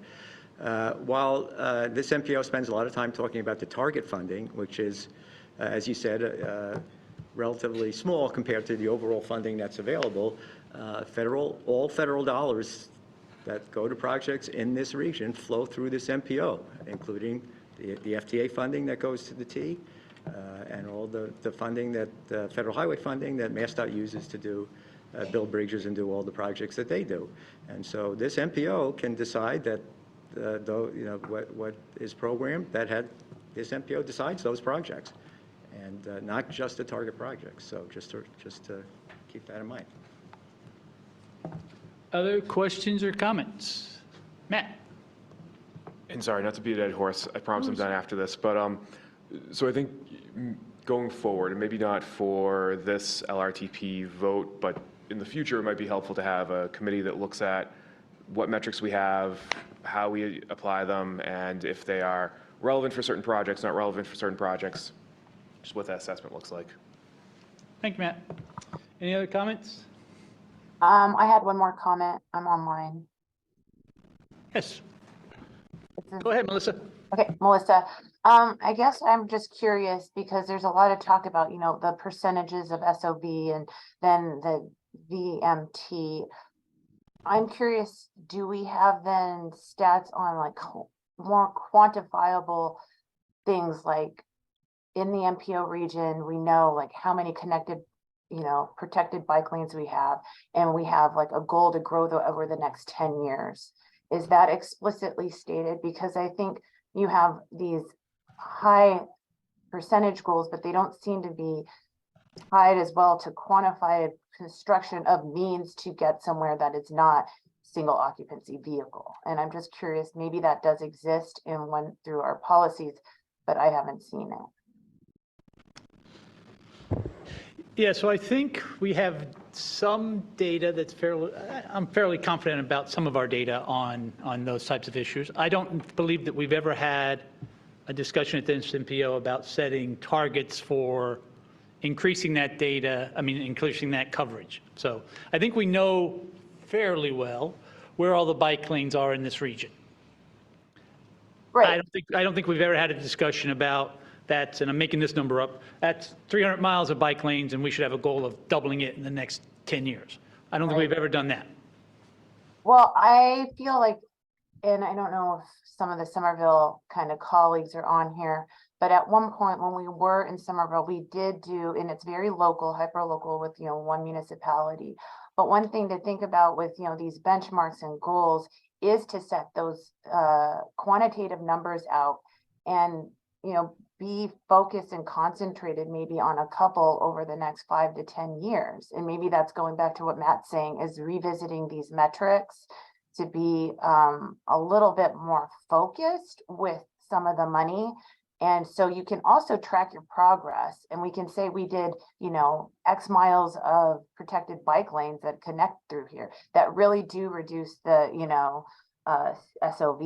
while this MPO spends a lot of time talking about the target funding, which is, as you said, relatively small compared to the overall funding that's available. All federal dollars that go to projects in this region flow through this MPO, including the FTA funding that goes to the T, and all the funding that, federal highway funding that MassDOT uses to do, build bridges and do all the projects that they do. And so this MPO can decide that, what is programmed, this MPO decides those projects, and not just the target projects. So just to keep that in mind. Other questions or comments? Matt? And sorry, not to beat a dead horse, I promise I'm done after this, but so I think going forward, and maybe not for this LRTP vote, but in the future, it might be helpful to have a committee that looks at what metrics we have, how we apply them, and if they are relevant for certain projects, not relevant for certain projects, just what that assessment looks like. Thank you, Matt. Any other comments? I had one more comment. I'm online. Yes. Go ahead, Melissa. Okay, Melissa. I guess I'm just curious because there's a lot of talk about, the percentages of SOV and then the VMT. I'm curious, do we have then stats on like more quantifiable things like in the MPO region, we know like how many connected, protected bike lanes we have, and we have like a goal to grow over the next 10 years. Is that explicitly stated? Because I think you have these high percentage goals, but they don't seem to be tied as well to quantified construction of means to get somewhere that is not single occupancy vehicle. And I'm just curious, maybe that does exist through our policies, but I haven't seen it. Yeah, so I think we have some data that's I'm fairly confident about some of our data on those types of issues. I don't believe that we've ever had a discussion at the MPO about setting targets for increasing that data, increasing that coverage. So I think we know fairly well where all the bike lanes are in this region. Right. I don't think we've ever had a discussion about that, and I'm making this number up, that's 300 miles of bike lanes, and we should have a goal of doubling it in the next 10 years. I don't think we've ever done that. Well, I feel like, and I don't know if some of the Somerville kind of colleagues are on here, but at one point when we were in Somerville, we did do, and it's very local, hyper local with, one municipality. But one thing to think about with, these benchmarks and goals is to set those quantitative numbers out and, be focused and concentrated maybe on a couple over the next 5 to 10 years. And maybe that's going back to what Matt's saying, is revisiting these metrics to be a little bit more focused with some of the money. And so you can also track your progress, and we can say we did, X miles of protected bike lanes that connect through here that really do reduce the, SOV,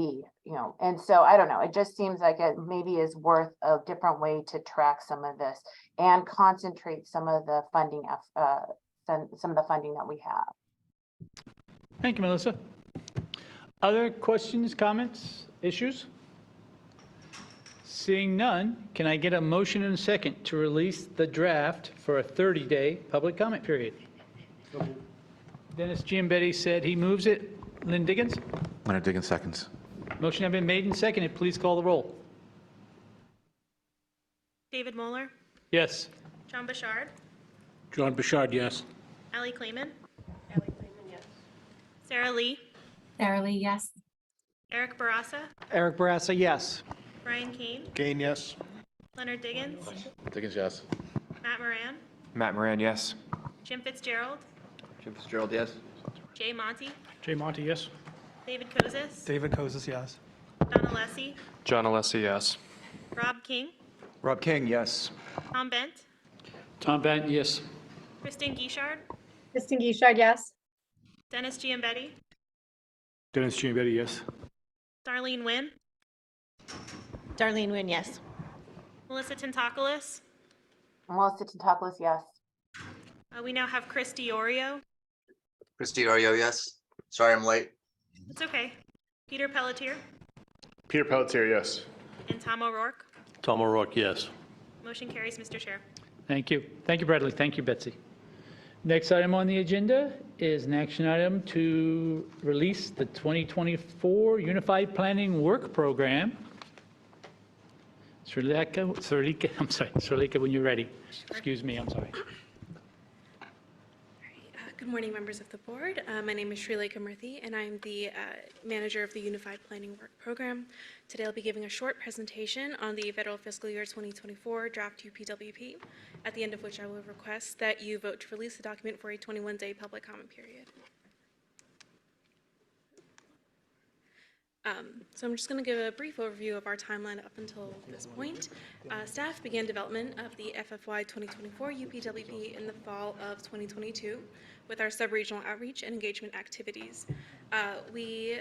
and so I don't know, it just seems like it maybe is worth a different way to track some of this and concentrate some of the funding, that we have. Thank you, Melissa. Other questions, comments, issues? Seeing none, can I get a motion and a second to release the draft for a 30-day public comment period? Dennis Giambetti said he moves it. Lynn Diggins? Leonard Diggins seconds. Motion has been made and seconded. Please call the roll. David Moeller, Yes. John Bouchard, John Bouchard, yes. Allie Clayman. Allie Clayman, yes. Sarah Lee, Sarah Lee, yes. Eric Barassa, Eric Barassa, yes. Brian Kane, Kane, yes. Leonard Diggins, Diggins, yes. Matt Moran, Matt Moran, yes. Jim Fitzgerald, Jim Fitzgerald, yes. Jay Monty, Jay Monty, yes. David Kozis, David Kozis, yes. John Alessi, John Alessi, yes. Rob King, Rob King, yes. Tom Bent, Tom Benton, yes. Kristen Guichard, Kristen Guichard, yes. Dennis Giambetti, Dennis Giambetti, yes. Darlene Wynn, Darlene Wynn, yes. Melissa Tintakoulis. Melissa Tintakoulis, yes. We now have Chris Diorio. Chris Diorio, yes. Sorry I'm late. It's okay. Peter Pelletier Peter Pelletier, yes. and Tom O'Rourke. Tom O'Rourke, yes. Motion carries, Mr. Chair. Thank you. Thank you, Bradley. Thank you, Betsy. Next item on the agenda is an action item to release the 2024 Unified Planning Work Program. Srileka, when you're ready. Excuse me, I'm sorry. Good morning, members of the board. My name is Srileka Murthy, and I'm the manager of the Unified Planning Work Program. Today, I'll be giving a short presentation on the federal fiscal year 2024 draft UPWP, at the end of which I will request that you vote to release the document for a 21-day public comment period. So I'm just going to give a brief overview of our timeline up until this point. Staff began development of the FFY 2024 UPWP in the fall of 2022 with our sub-regional outreach and engagement activities. We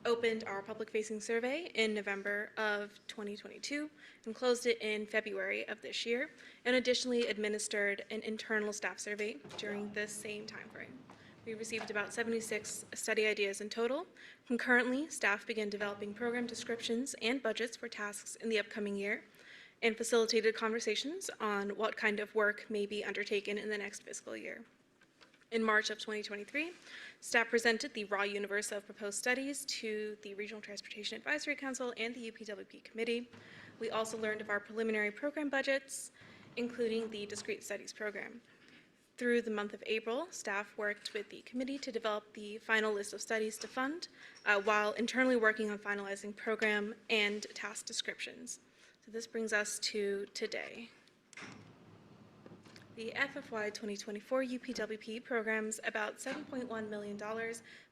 opened our public-facing survey in November of 2022 and closed it in February of this year, and additionally administered an internal staff survey during this same timeframe. We received about 76 study ideas in total. Concurrently, staff began developing program descriptions and budgets for tasks in the upcoming year and facilitated conversations on what kind of work may be undertaken in the next fiscal year. In March of 2023, staff presented the raw universe of proposed studies to the Regional Transportation Advisory Council and the UPWP Committee. We also learned of our preliminary program budgets, including the discrete studies program. Through the month of April, staff worked with the committee to develop the final list of studies to fund, while internally working on finalizing program and task descriptions. So this brings us to today. The FFY 2024 UPWP programs about $7.1 million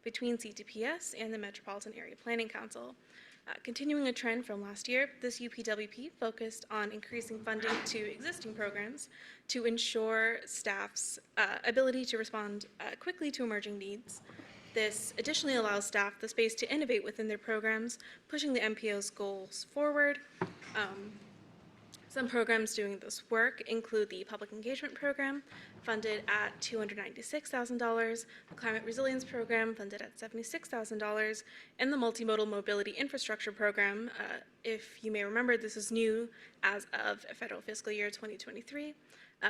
between CTPS and the Metropolitan Area Planning Council. Continuing a trend from last year, this UPWP focused on increasing funding to existing programs to ensure staff's ability to respond quickly to emerging needs. This additionally allows staff the space to innovate within their programs, pushing the MPO's goals forward. Some programs doing this work include the Public Engagement Program, funded at $296,000, the Climate Resilience Program, funded at $76,000, and the Multimodal Mobility Infrastructure Program. If you may remember, this is new as of federal fiscal year 2023,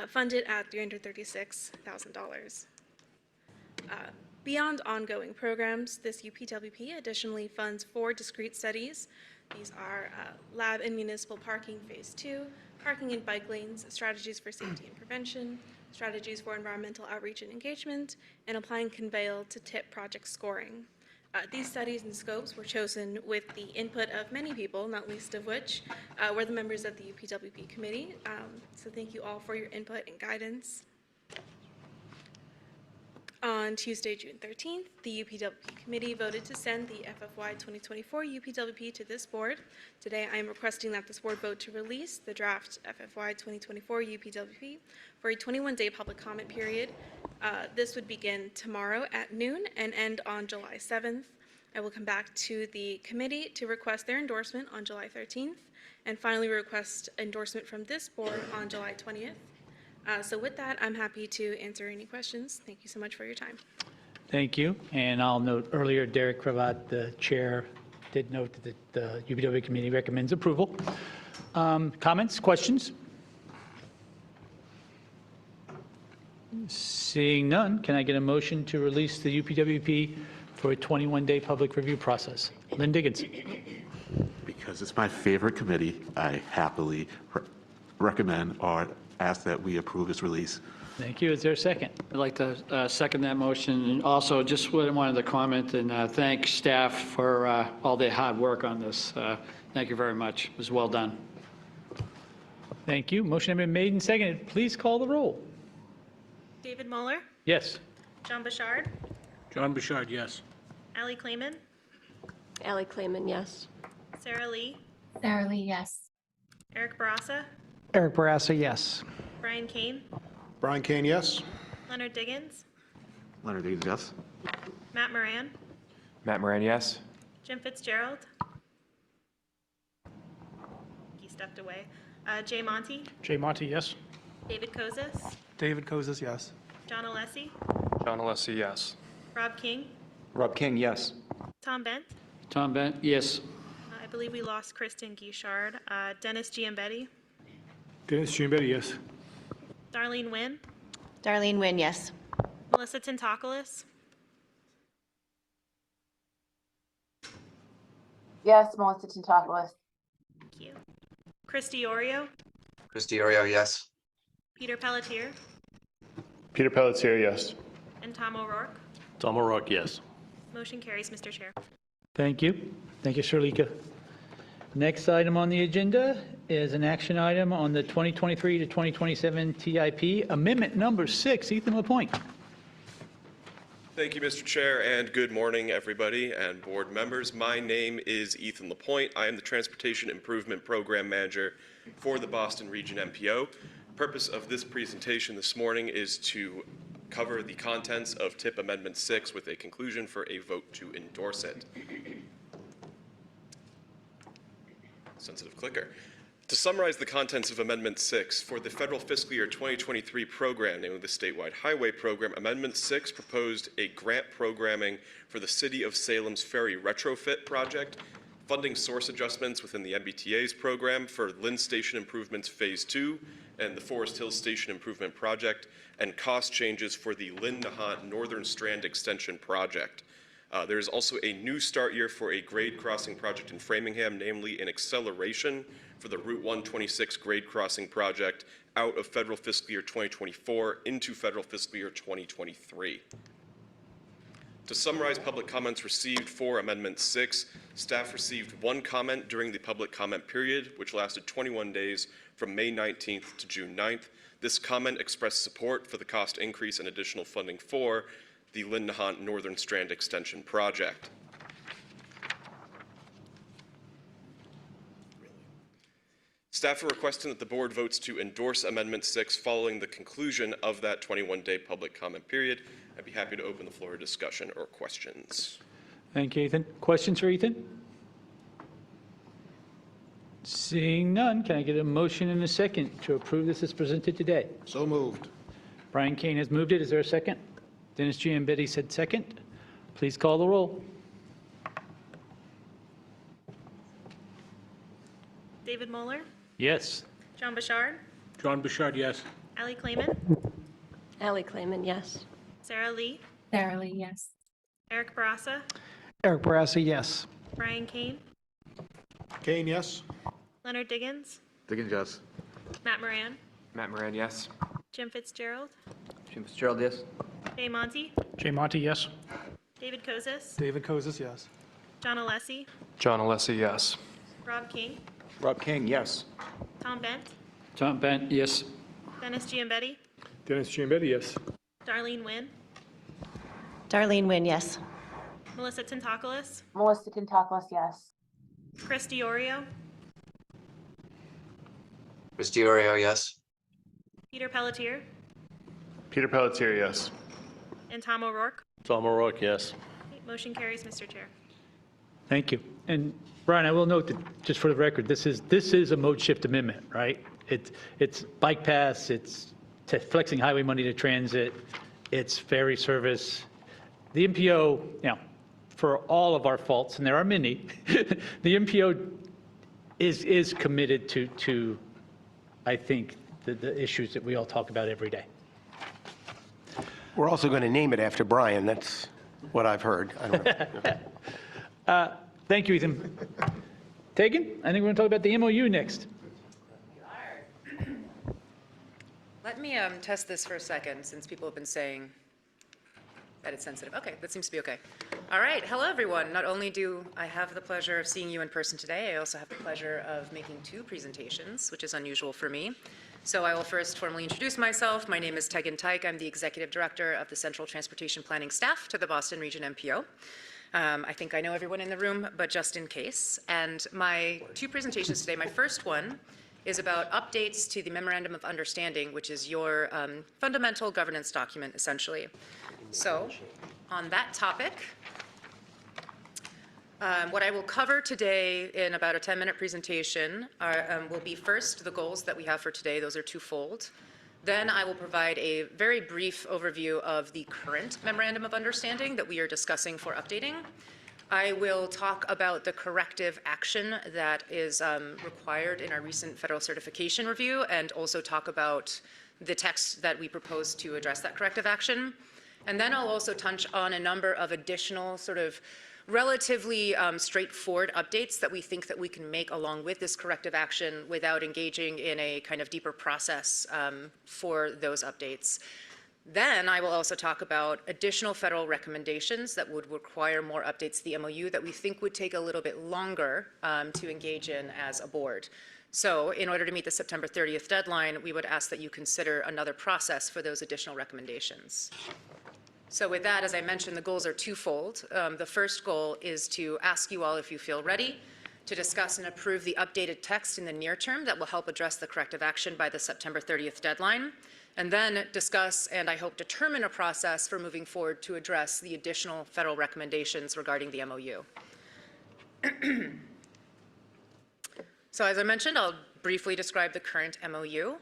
funded at $336,000. Beyond ongoing programs, this UPWP additionally funds 4 discrete studies. These are lab and municipal parking phase 2, parking and bike lanes, strategies for safety and prevention, strategies for environmental outreach and engagement, and applying conveyal to tip project scoring. These studies and scopes were chosen with the input of many people, not least of which were the members of the UPWP committee. So thank you all for your input and guidance. On Tuesday, June 13th, the UPWP committee voted to send the FFY 2024 UPWP to this board. Today, I am requesting that this board vote to release the draft FFY 2024 UPWP for a 21-day public comment period. This would begin tomorrow at noon and end on July 7th. I will come back to the committee to request their endorsement on July 13th, and finally request endorsement from this board on July 20th. So with that, I'm happy to answer any questions. Thank you so much for your time. Thank you. And I'll note earlier, Derek Cravat, the chair, did note that the UPW committee recommends approval. Comments, questions? Seeing none, can I get a motion to release the UPWP for a 21-day public review process? Lynn Diggins. Because it's my favorite committee, I happily recommend or ask that we approve its release. Thank you. Is there a second? I'd like to second that motion. And also, just wanted to comment and thank staff for all their hard work on this. Thank you very much. It was well done. Thank you. Motion has been made and seconded. Please call the roll. David Muller, Yes. John Bouchard, John Bouchard, yes. Allie Clayman, Allie Clayman, yes. Sarah Lee, Sarah Lee, yes. Eric Barassa, Eric Barassa, yes. Brian Kane, Brian Kane, yes. Leonard Diggins, Leonard Diggins, yes. Matt Moran, Matt Moran, yes. Jim Fitzgerald. He stepped away. Jay Monty, Jay Monty, yes. David Kozis, David Kozis, yes. John Alessi, John Alessi, yes. Rob King, Rob King, yes. Tom Bent. Tom Bent, yes. I believe we lost Kristen Guichard. Dennis Giambetti, Dennis Giambetti, yes. Darlene Nguyen, Darlene Nguyen, yes. Melissa Tintakoulis, Yes, Melissa Tintakoulis. thank you. Christy Orio, Christy Orio, yes. Peter Pelletier, Peter Pelletier, yes. and Tom O'Rourke. Tom O'Rourke, yes. Motion carries, Mr. Chair. Thank you. Thank you, Sharlika. Next item on the agenda is an action item on the 2023 to 2027 TIP, Amendment Number 6. Ethan Lapointe. Thank you, Mr. Chair, and good morning, everybody and board members. My name is Ethan Lapointe. I am the Transportation Improvement Program Manager for the Boston Region MPO. Purpose of this presentation this morning is to cover the contents of TIP Amendment 6 with a conclusion for a vote to endorse it. Sensitive clicker. To summarize the contents of Amendment 6, for the federal fiscal year 2023 program, namely the statewide highway program, Amendment 6 proposed a grant programming for the City of Salem's ferry retrofit project, funding source adjustments within the MBTA's program for Lynn Station Improvements Phase 2 and the Forest Hills Station Improvement Project, and cost changes for the Lynn-Nahant Northern Strand Extension Project. There is also a new start year for a grade crossing project in Framingham, namely an acceleration for the Route 126 grade crossing project out of federal fiscal year 2024 into federal fiscal year 2023. To summarize public comments received for Amendment 6, staff received one comment during the public comment period, which lasted 21 days from May 19th to June 9th. This comment expressed support for the cost increase and additional funding for the Lynn-Nahant Northern Strand Extension Project. Staff are requesting that the board votes to endorse Amendment 6 following the conclusion of that 21-day public comment period. I'd be happy to open the floor to discussion or questions. Thank you, Ethan. Questions for Ethan? Seeing none, can I get a motion and a second to approve this as presented today? So moved. Brian Kane has moved it. Is there a second? Dennis Giambetti said second. Please call the roll. David Moeller, Yes. John Bouchard, John Bouchard, yes. Allie Clayman, Allie Clayman, yes. Sarah Lee, Sarah Lee, yes. Eric Barassa, Eric Barassi, yes. Brian Kane, Kane, yes. Leonard Diggins, Diggins, yes. Matt Moran, Matt Moran, yes. Jim Fitzgerald, Jim Fitzgerald, yes. Jay Monty, Jay Monty, yes. David Kozis, David Kozis, yes. John Alessi, John Alessi, yes. Rob King, Rob King, yes. Tom Bent, Tom Bent, yes. Dennis Giambetti, Dennis Giambetti, yes. Darlene Nguyen, Darlene Nguyen, yes. Melissa Tintakoulis, Melissa Tintakoulis, yes. Christy Orio, Christy Orio, yes. Peter Pelletier, Peter Pelletier, yes. and Tom O'Rourke. Tom O'Rourke, yes. Motion carries, Mr. Chair. Thank you. And Brian, I will note that, just for the record, this is a mode shift amendment, right? It's bike pass, it's flexing highway money to transit, it's ferry service. The MPO, for all of our faults, and there are many, the MPO is committed to I think, the issues that we all talk about every day. We're also going to name it after Brian. That's what I've heard. I don't know. Thank you, Ethan. Tegan, I think we're going to talk about the MOU next. Let me test this for a second, since people have been saying that it's sensitive. Okay, that seems to be okay. All right, hello everyone. Not only do I have the pleasure of seeing you in person today, I also have the pleasure of making two presentations, which is unusual for me. So I will first formally introduce myself. My name is Tegan Teich. I'm the Executive Director of the Central Transportation Planning Staff to the Boston Region MPO. I think I know everyone in the room, but just in case. And my two presentations today, my first one is about updates to the Memorandum of Understanding, which is your fundamental governance document, essentially. So on that topic, what I will cover today in about a 10-minute presentation will be first the goals that we have for today. Those are twofold. Then I will provide a very brief overview of the current Memorandum of Understanding that we are discussing for updating. I will talk about the corrective action that is required in our recent federal certification review, and also talk about the text that we propose to address that corrective action. And then I'll also touch on a number of additional sort of relatively straightforward updates that we think that we can make along with this corrective action without engaging in a kind of deeper process for those updates. Then I will also talk about additional federal recommendations that would require more updates to the MOU that we think would take a little bit longer to engage in as a board. So in order to meet the September 30th deadline, we would ask that you consider another process for those additional recommendations. So with that, as I mentioned, the goals are twofold. The first goal is to ask you all if you feel ready to discuss and approve the updated text in the near term that will help address the corrective action by the September 30th deadline, and then discuss and I hope determine a process for moving forward to address the additional federal recommendations regarding the MOU. So as I mentioned, I'll briefly describe the current MOU.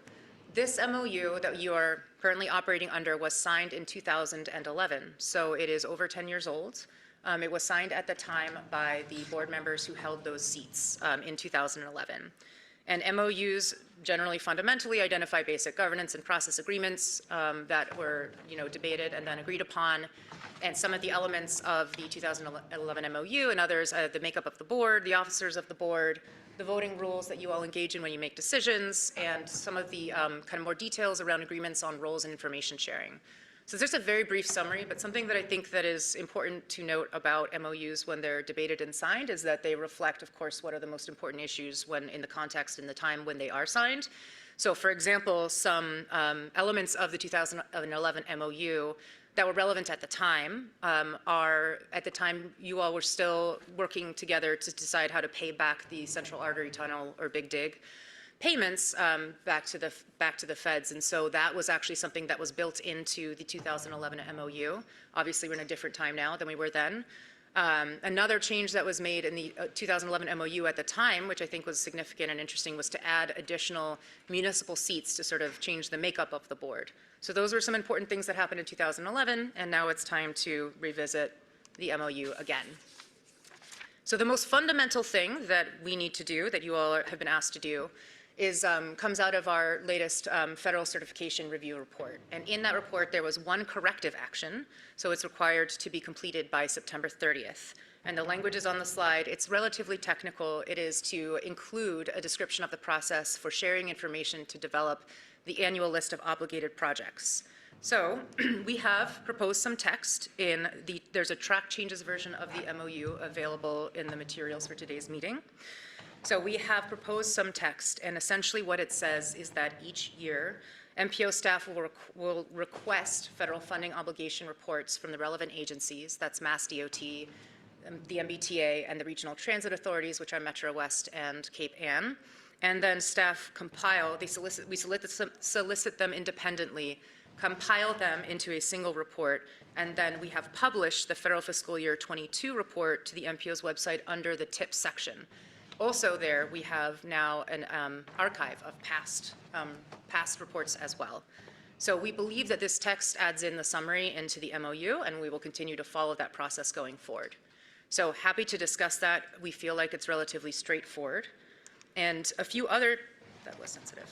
This MOU that you are currently operating under was signed in 2011, so it is over 10 years old. It was signed at the time by the board members who held those seats in 2011. And MOUs generally fundamentally identify basic governance and process agreements that were debated and then agreed upon. And some of the elements of the 2011 MOU and others, the makeup of the board, the officers of the board, the voting rules that you all engage in when you make decisions, and some of the kind of more details around agreements on roles and information sharing. So there's a very brief summary, but something that I think that is important to note about MOUs when they're debated and signed is that they reflect, of course, what are the most important issues when in the context and the time when they are signed. So for example, some elements of the 2011 MOU that were relevant at the time are, at the time you all were still working together to decide how to pay back the Central Artery Tunnel or Big Dig payments back to the feds, and so that was actually something that was built into the 2011 MOU. Obviously, we're in a different time now than we were then. Another change that was made in the 2011 MOU at the time, which I think was significant and interesting, was to add additional municipal seats to sort of change the makeup of the board. So those were some important things that happened in 2011, and now it's time to revisit the MOU again. So the most fundamental thing that we need to do, that you all have been asked to do, is comes out of our latest federal certification review report. And in that report, there was one corrective action, so it's required to be completed by September 30th. And the language is on the slide. It's relatively technical. It is to include a description of the process for sharing information to develop the annual list of obligated projects. So we have proposed some text in there's a track changes version of the MOU available in the materials for today's meeting. So we have proposed some text, and essentially what it says is that each year, MPO staff will request federal funding obligation reports from the relevant agencies, that's Mass DOT, the MBTA, and the regional transit authorities, which are Metro West and Cape Ann. And then staff compile, we solicit them independently, compile them into a single report, and then we have published the federal fiscal year 22 report to the MPO's website under the tips section. Also there, we have now an archive of past reports as well. So we believe that this text adds in the summary into the MOU, and we will continue to follow that process going forward. So happy to discuss that. We feel like it's relatively straightforward. And a few other, that was sensitive,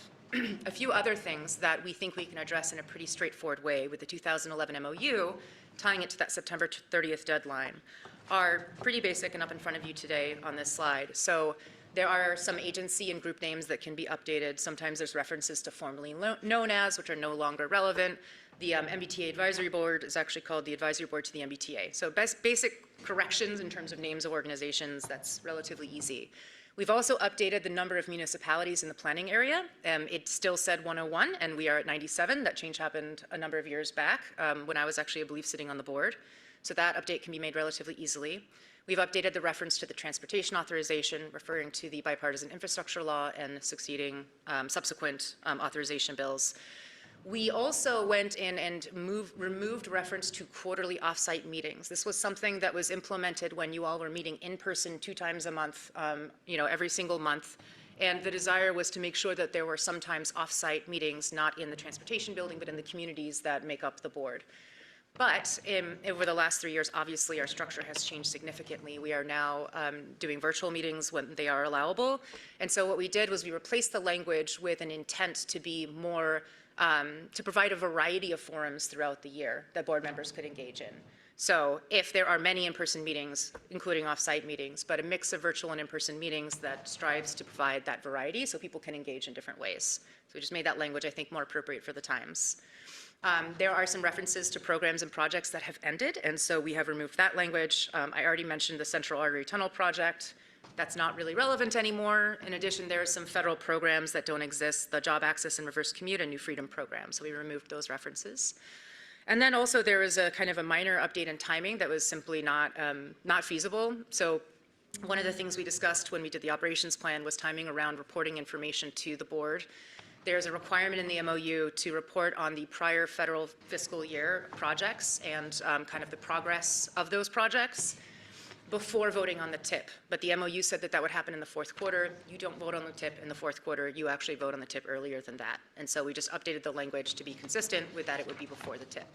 a few other things that we think we can address in a pretty straightforward way with the 2011 MOU, tying it to that September 30th deadline, are pretty basic and up in front of you today on this slide. So there are some agency and group names that can be updated. Sometimes there's references to formerly known as, which are no longer relevant. The MBTA Advisory Board is actually called the Advisory Board to the MBTA. So basic corrections in terms of names of organizations, that's relatively easy. We've also updated the number of municipalities in the planning area. It still said 101, and we are at 97. That change happened a number of years back when I was actually, I believe, sitting on the board. So that update can be made relatively easily. We've updated the reference to the transportation authorization, referring to the bipartisan infrastructure law and succeeding subsequent authorization bills. We also went in and removed reference to quarterly offsite meetings. This was something that was implemented when you all were meeting in person 2 times a month, every single month. And the desire was to make sure that there were sometimes offsite meetings, not in the transportation building, but in the communities that make up the board. But over the last 3 years, obviously, our structure has changed significantly. We are now doing virtual meetings when they are allowable. And so what we did was we replaced the language with an intent to be more to provide a variety of forums throughout the year that board members could engage in. So if there are many in-person meetings, including off-site meetings, but a mix of virtual and in-person meetings that strives to provide that variety so people can engage in different ways. So we just made that language, I think, more appropriate for the times. There are some references to programs and projects that have ended, and so we have removed that language. I already mentioned the Central Artery Tunnel project. That's not really relevant anymore. In addition, there are some federal programs that don't exist, the Job Access and Reverse Commute and New Freedom program, so we removed those references. And then also there was a kind of a minor update in timing that was simply not feasible. So one of the things we discussed when we did the operations plan was timing around reporting information to the board. There's a requirement in the MOU to report on the prior federal fiscal year projects and kind of the progress of those projects before voting on the TIP. But the MOU said that that would happen in the fourth quarter. You don't vote on the TIP in the fourth quarter. You actually vote on the TIP earlier than that. And so we just updated the language to be consistent with that it would be before the TIP.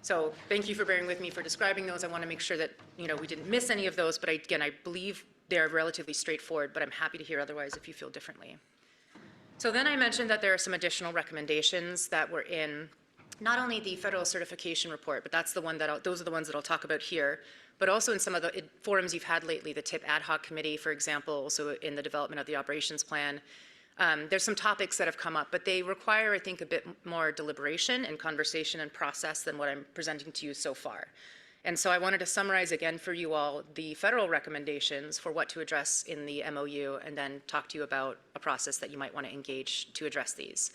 So thank you for bearing with me for describing those. I want to make sure that we didn't miss any of those. But again, I believe they're relatively straightforward, but I'm happy to hear otherwise if you feel differently. So then I mentioned that there are some additional recommendations that were in not only the federal certification report, but those are the ones that I'll talk about here, but also in some of the forums you've had lately, the TIP ad hoc committee, for example, also in the development of the operations plan. There's some topics that have come up, but they require, I think, a bit more deliberation and conversation and process than what I'm presenting to you so far. And so I wanted to summarize again for you all the federal recommendations for what to address in the MOU and then talk to you about a process that you might want to engage to address these.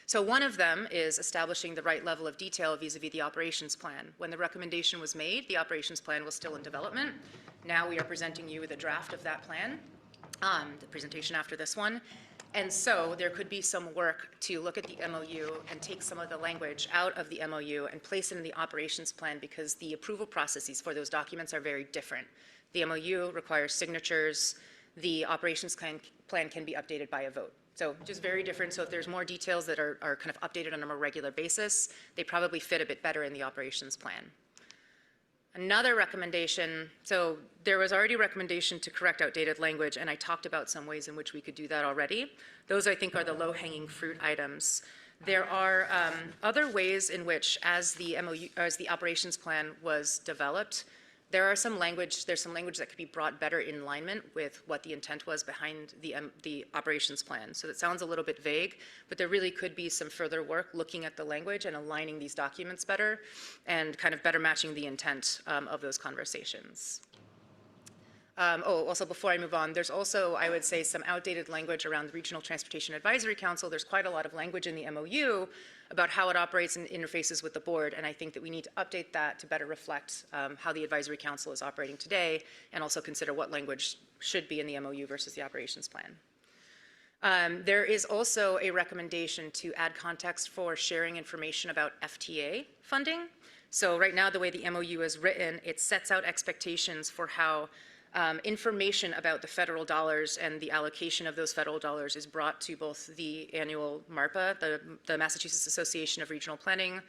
So one of them is establishing the right level of detail vis-a-vis the operations plan. When the recommendation was made, the operations plan was still in development. Now we are presenting you with a draft of that plan, the presentation after this one. And so there could be some work to look at the MOU and take some of the language out of the MOU and place it in the operations plan because the approval processes for those documents are very different. The MOU requires signatures. The operations plan can be updated by a vote. So just very different. So if there's more details that are kind of updated on a more regular basis, they probably fit a bit better in the operations plan. Another recommendation, so there was already a recommendation to correct outdated language, and I talked about some ways in which we could do that already. Those, I think, are the low-hanging fruit items. There are other ways in which, as the operations plan was developed, there's some language that could be brought better in alignment with what the intent was behind the operations plan. So that sounds a little bit vague, but there really could be some further work looking at the language and aligning these documents better and kind of better matching the intent of those conversations. Also before I move on, there's also, I would say, some outdated language around the Regional Transportation Advisory Council. There's quite a lot of language in the MOU about how it operates and interfaces with the board, and I think that we need to update that to better reflect how the Advisory Council is operating today, and also consider what language should be in the MOU versus the operations plan. There is also a recommendation to add context for sharing information about FTA funding. So right now, the way the MOU is written, it sets out expectations for how information about the federal dollars and the allocation of those federal dollars is brought to both the annual MARPA, the Massachusetts Association of Regional Planning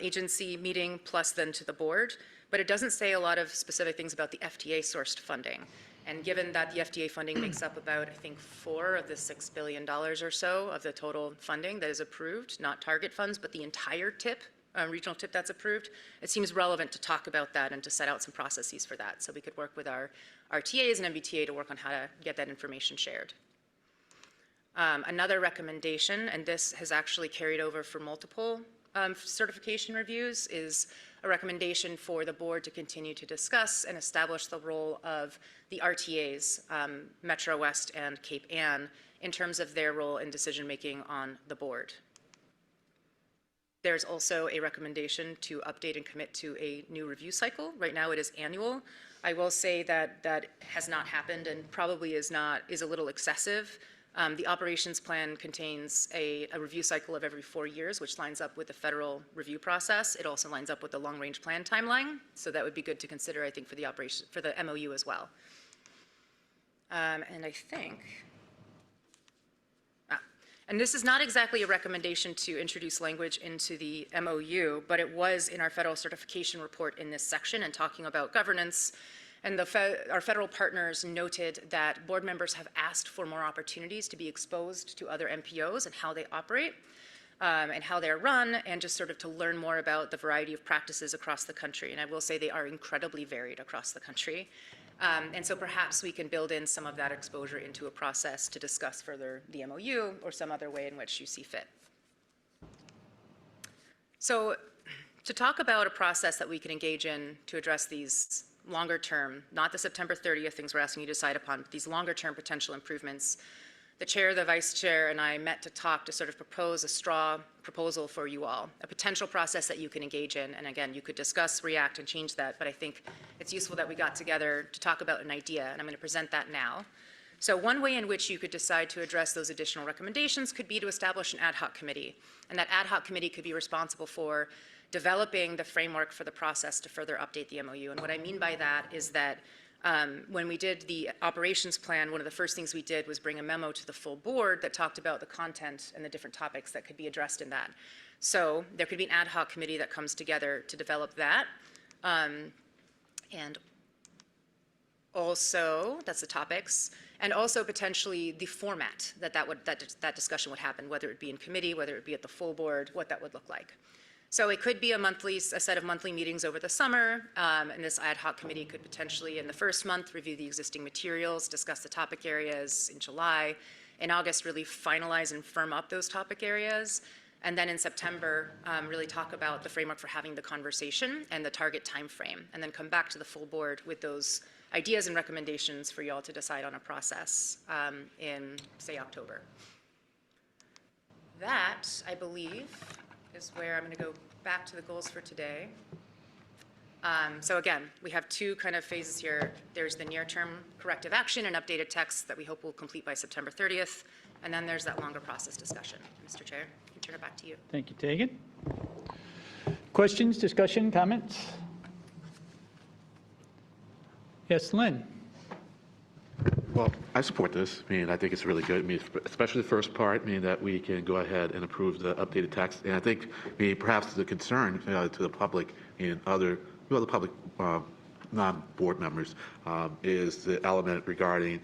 agency meeting, plus then to the board. But it doesn't say a lot of specific things about the FTA sourced funding. And given that the FTA funding makes up about, I think, $4 of the $6 billion or so of the total funding that is approved, not target funds, but the entire TIP, regional TIP that's approved, it seems relevant to talk about that and to set out some processes for that. So we could work with our TAs and MBTA to work on how to get that information shared. Another recommendation, and this has actually carried over for multiple certification reviews, is a recommendation for the board to continue to discuss and establish the role of the RTAs, Metro West and Cape Ann, in terms of their role in decision-making on the board. There's also a recommendation to update and commit to a new review cycle. Right now it is annual. I will say that that has not happened and probably is a little excessive. The operations plan contains a review cycle of every 4 years, which lines up with the federal review process. It also lines up with the long-range plan timeline, so that would be good to consider, I think, for the MOU as well. And I think. And this is not exactly a recommendation to introduce language into the MOU, but it was in our federal certification report in this section and talking about governance. And our federal partners noted that board members have asked for more opportunities to be exposed to other MPOs and how they operate. and how they're run, and just sort of to learn more about the variety of practices across the country. And I will say they are incredibly varied across the country. And so perhaps we can build in some of that exposure into a process to discuss further the MOU or some other way in which you see fit. So to talk about a process that we can engage in to address these longer term, not the September 30th things we're asking you to decide upon, but these longer term potential improvements, the chair, the vice chair, and I met to talk to sort of propose a straw proposal for you all, a potential process that you can engage in. And again, you could discuss, react, and change that, but I think it's useful that we got together to talk about an idea, and I'm going to present that now. So one way in which you could decide to address those additional recommendations could be to establish an ad hoc committee, and that ad hoc committee could be responsible for developing the framework for the process to further update the MOU. And what I mean by that is that when we did the operations plan, one of the first things we did was bring a memo to the full board that talked about the content and the different topics that could be addressed in that. So there could be an ad hoc committee that comes together to develop that. And also, that's the topics, and also potentially the format that discussion would happen, whether it be in committee, whether it be at the full board, what that would look like. So it could be a set of monthly meetings over the summer, and this ad hoc committee could potentially, in the first month, review the existing materials, discuss the topic areas in July. In August, really finalize and firm up those topic areas. And then in September, really talk about the framework for having the conversation and the target time frame, and then come back to the full board with those ideas and recommendations for you all to decide on a process in, say, October. That, I believe, is where I'm going to go back to the goals for today. So again, we have two kind of phases here. There's the near-term corrective action and updated text that we hope will complete by September 30th. And then there's that longer process discussion. Mr. Chair, I can turn it back to you. Thank you, Tegan. Questions, discussion, comments? Yes, Lynn. Well, I support this. I mean, I think it's really good. I mean, especially the first part, I mean, that we can go ahead and approve the updated text. And I think, I mean, perhaps the concern to the public and other, well, the public non-board members is the element regarding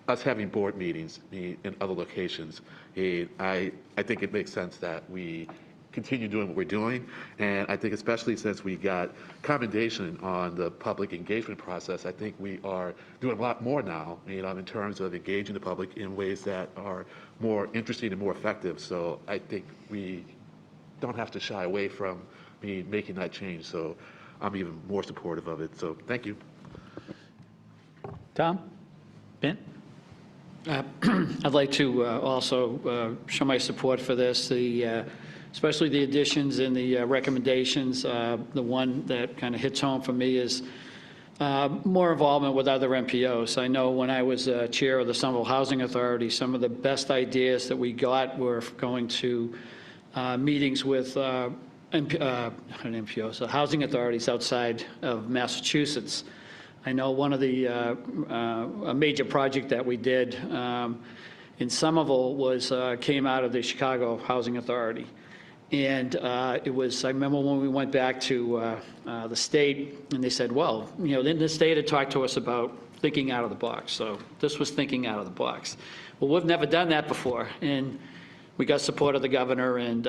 us having board meetings in other locations. And I think it makes sense that we continue doing what we're doing. And I think especially since we got commendation on the public engagement process, I think we are doing a lot more now, in terms of engaging the public in ways that are more interesting and more effective. So I think we don't have to shy away from making that change. So I'm even more supportive of it. So thank you. Tom? Ben? I'd like to also show my support for this, especially the additions and the recommendations. The one that kind of hits home for me is more involvement with other MPOs. I know when I was chair of the Somerville Housing Authority, some of the best ideas that we got were going to meetings with MPOs, so housing authorities outside of Massachusetts. I know one of the a major project that we did in Somerville came out of the Chicago Housing Authority. And it was, I remember when we went back to the state and they said, well, then the state had talked to us about thinking out of the box. So this was thinking out of the box. Well, we've never done that before. And we got support of the governor and,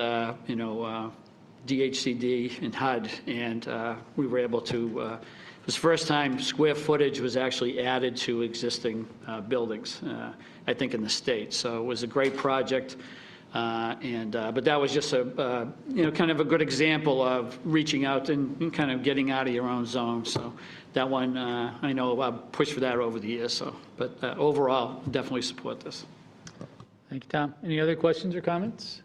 DHCD and HUD. And we were able to, it was the first time square footage was actually added to existing buildings, I think in the state. So it was a great project. But that was just a kind of a good example of reaching out and kind of getting out of your own zone. So that one, I know I've pushed for that over the years. So, but overall, definitely support this. Thank you, Tom. Any other questions or comments?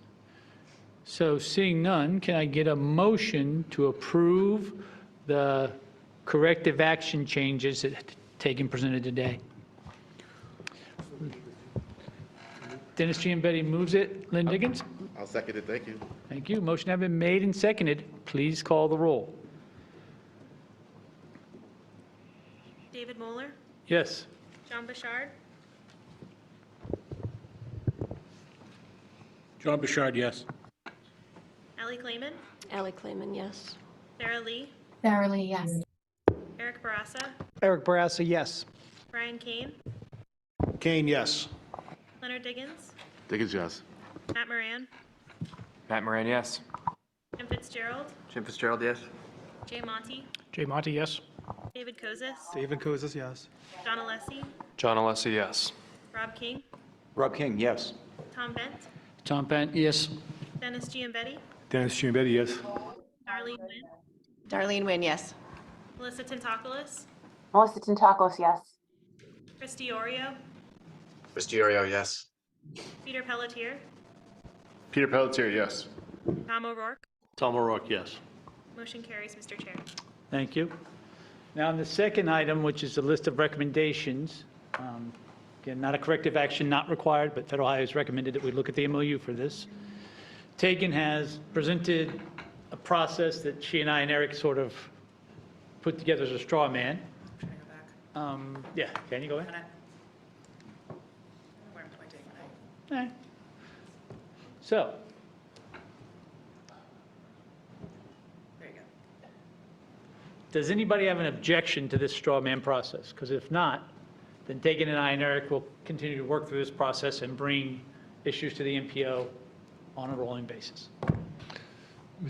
So seeing none, can I get a motion to approve the corrective action changes that Tegan presented today? Dennis Giambetti moves it. Lynn Diggins? I'll second it. Thank you. Thank you. Motion has been made and seconded. Please call the roll. David Moeller, Yes. John Bouchard, John Bouchard, yes. Allie Clayman, Allie Clayman, yes. Sarah Lee, Sarah Lee, yes. Eric Barassa, Eric Barassa, yes. Brian Kane, Kane, yes. Leonard Diggins, Diggins, yes. Matt Moran, Matt Moran, yes. Jim Fitzgerald, Jim Fitzgerald, yes. Jay Monty, Jay Monty, yes. David Kozis, David Kozis, yes. John Alessi, John Alessi, yes. Rob King, Rob King, yes. Tom Bent, Tom Bent, yes. Dennis Giambetti, Dennis Giambetti, yes. Darlene Wynn, Darlene Wynn, yes. Melissa Tintakoulis, Melissa Tintakos, yes. Chris Diorio, Chris Diorio, yes. Peter Pelletier, Peter Pelletier, yes. Tom O'Rourke. Tom O'Rourke, yes. Motion carries, Mr. Chair. Thank you. Now, on the second item, which is a list of recommendations, again, not a corrective action, not required, but Federal High has recommended that we look at the MOU for this. Tegan has presented a process that she and I and Eric sort of put together as a straw man. Yeah, can you go ahead? Where I'm pointing. All right. So, There you go. does anybody have an objection to this straw man process? Because if not, then Tegan and I and Eric will continue to work through this process and bring issues to the MPO on a rolling basis.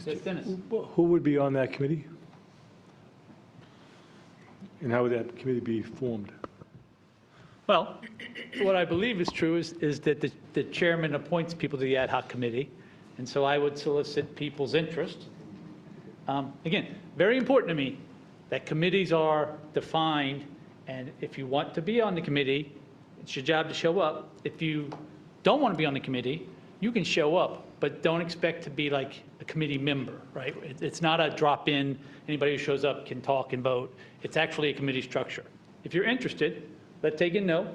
Yes, Dennis? Who would be on that committee? And how would that committee be formed? Well, what I believe is true is that the chairman appoints people to the ad hoc committee, and so I would solicit people's interest. Again, very important to me that committees are defined, and if you want to be on the committee, it's your job to show up. If you don't want to be on the committee, you can show up, but don't expect to be like a committee member, right? It's not a drop-in, anybody who shows up can talk and vote. It's actually a committee structure. If you're interested, let Tegan know.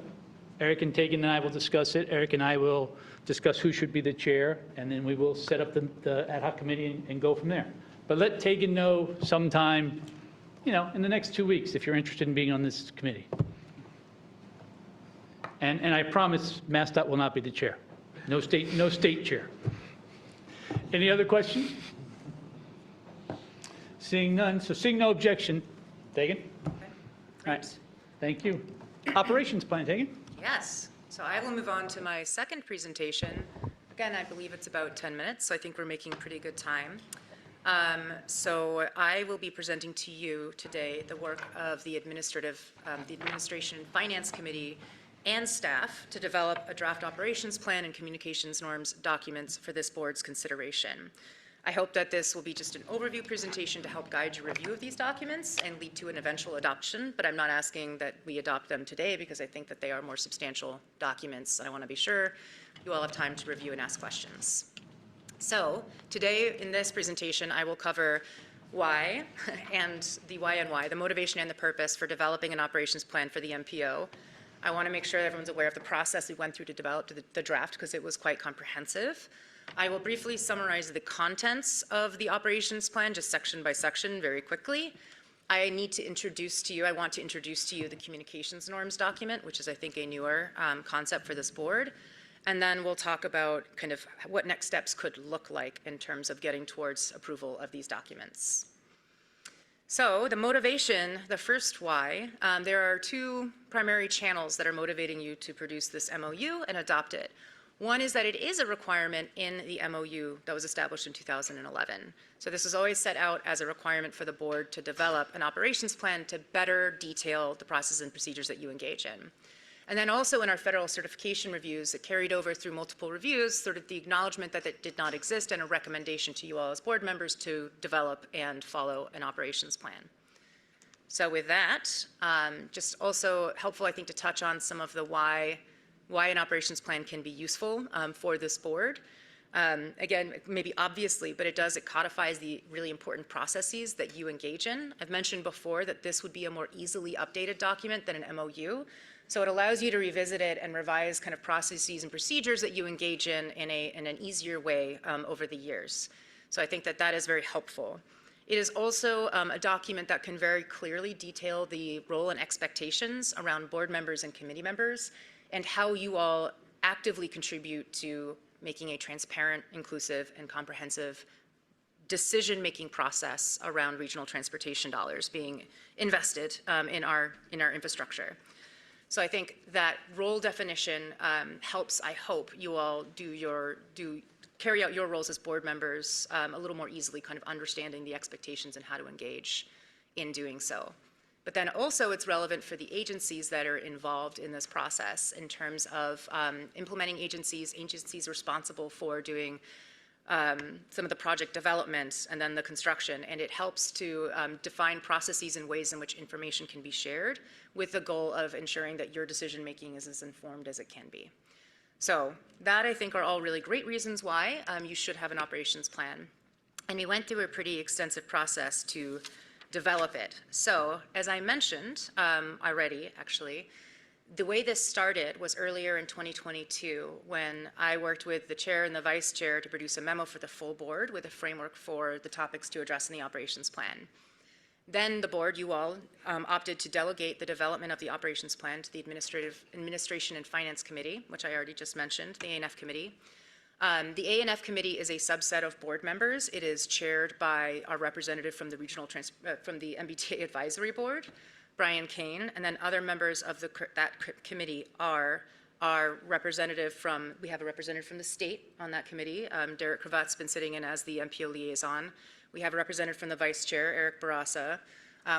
Eric and Tegan and I will discuss it. Eric and I will discuss who should be the chair, and then we will set up the ad hoc committee and go from there. But let Tegan know sometime, in the next 2 weeks if you're interested in being on this committee. And I promise MassDOT will not be the chair. No state chair. Any other questions? Seeing none, so seeing no objection, Tegan? All right, thank you. Operations plan, Tegan? Yes. So I will move on to my second presentation. Again, I believe it's about 10 minutes, so I think we're making pretty good time. So I will be presenting to you today the work of the Administration and Finance Committee and staff to develop a draft operations plan and communications norms documents for this board's consideration. I hope that this will be just an overview presentation to help guide your review of these documents and lead to an eventual adoption, but I'm not asking that we adopt them today because I think that they are more substantial documents. I want to be sure you all have time to review and ask questions. So today in this presentation, I will cover why and the why and why, the motivation and the purpose for developing an operations plan for the MPO. I want to make sure that everyone's aware of the process we went through to develop the draft because it was quite comprehensive. I will briefly summarize the contents of the operations plan, just section by section, very quickly. I want to introduce to you the communications norms document, which is, I think, a newer concept for this board. And then we'll talk about kind of what next steps could look like in terms of getting towards approval of these documents. So the motivation, the first why, there are two primary channels that are motivating you to produce this MOU and adopt it. One is that it is a requirement in the MOU that was established in 2011. So this was always set out as a requirement for the board to develop an operations plan to better detail the processes and procedures that you engage in. And then also in our federal certification reviews, it carried over through multiple reviews, sort of the acknowledgement that it did not exist and a recommendation to you all as board members to develop and follow an operations plan. So with that, just also helpful, I think, to touch on some of the why an operations plan can be useful for this board. Again, maybe obviously, but it codifies the really important processes that you engage in. I've mentioned before that this would be a more easily updated document than an MOU. So it allows you to revisit it and revise kind of processes and procedures that you engage in an easier way over the years. So I think that is very helpful. It is also a document that can very clearly detail the role and expectations around board members and committee members and how you all actively contribute to making a transparent, inclusive, and comprehensive decision-making process around regional transportation dollars being invested in our infrastructure. So I think that role definition helps, I hope, you all do carry out your roles as board members a little more easily, kind of understanding the expectations and how to engage in doing so. But then also it's relevant for the agencies that are involved in this process in terms of implementing agencies responsible for doing some of the project development and then the construction. And it helps to define processes and ways in which information can be shared with the goal of ensuring that your decision-making is as informed as it can be. So that, I think, are all really great reasons why you should have an operations plan. And we went through a pretty extensive process to develop it. So as I mentioned already, actually, the way this started was earlier in 2022 when I worked with the chair and the vice chair to produce a memo for the full board with a framework for the topics to address in the operations plan. Then the board, you all, opted to delegate the development of the operations plan to the Administration and Finance Committee, which I already just mentioned, the A&F Committee. The A&F Committee is a subset of board members. It is chaired by our representative from the from the MBTA Advisory Board, Brian Kane, and then other members of that committee are our representative from, we have a representative from the state on that committee. Derek Cravat's been sitting in as the MPO liaison. We have a representative from the vice chair, Eric Barassa.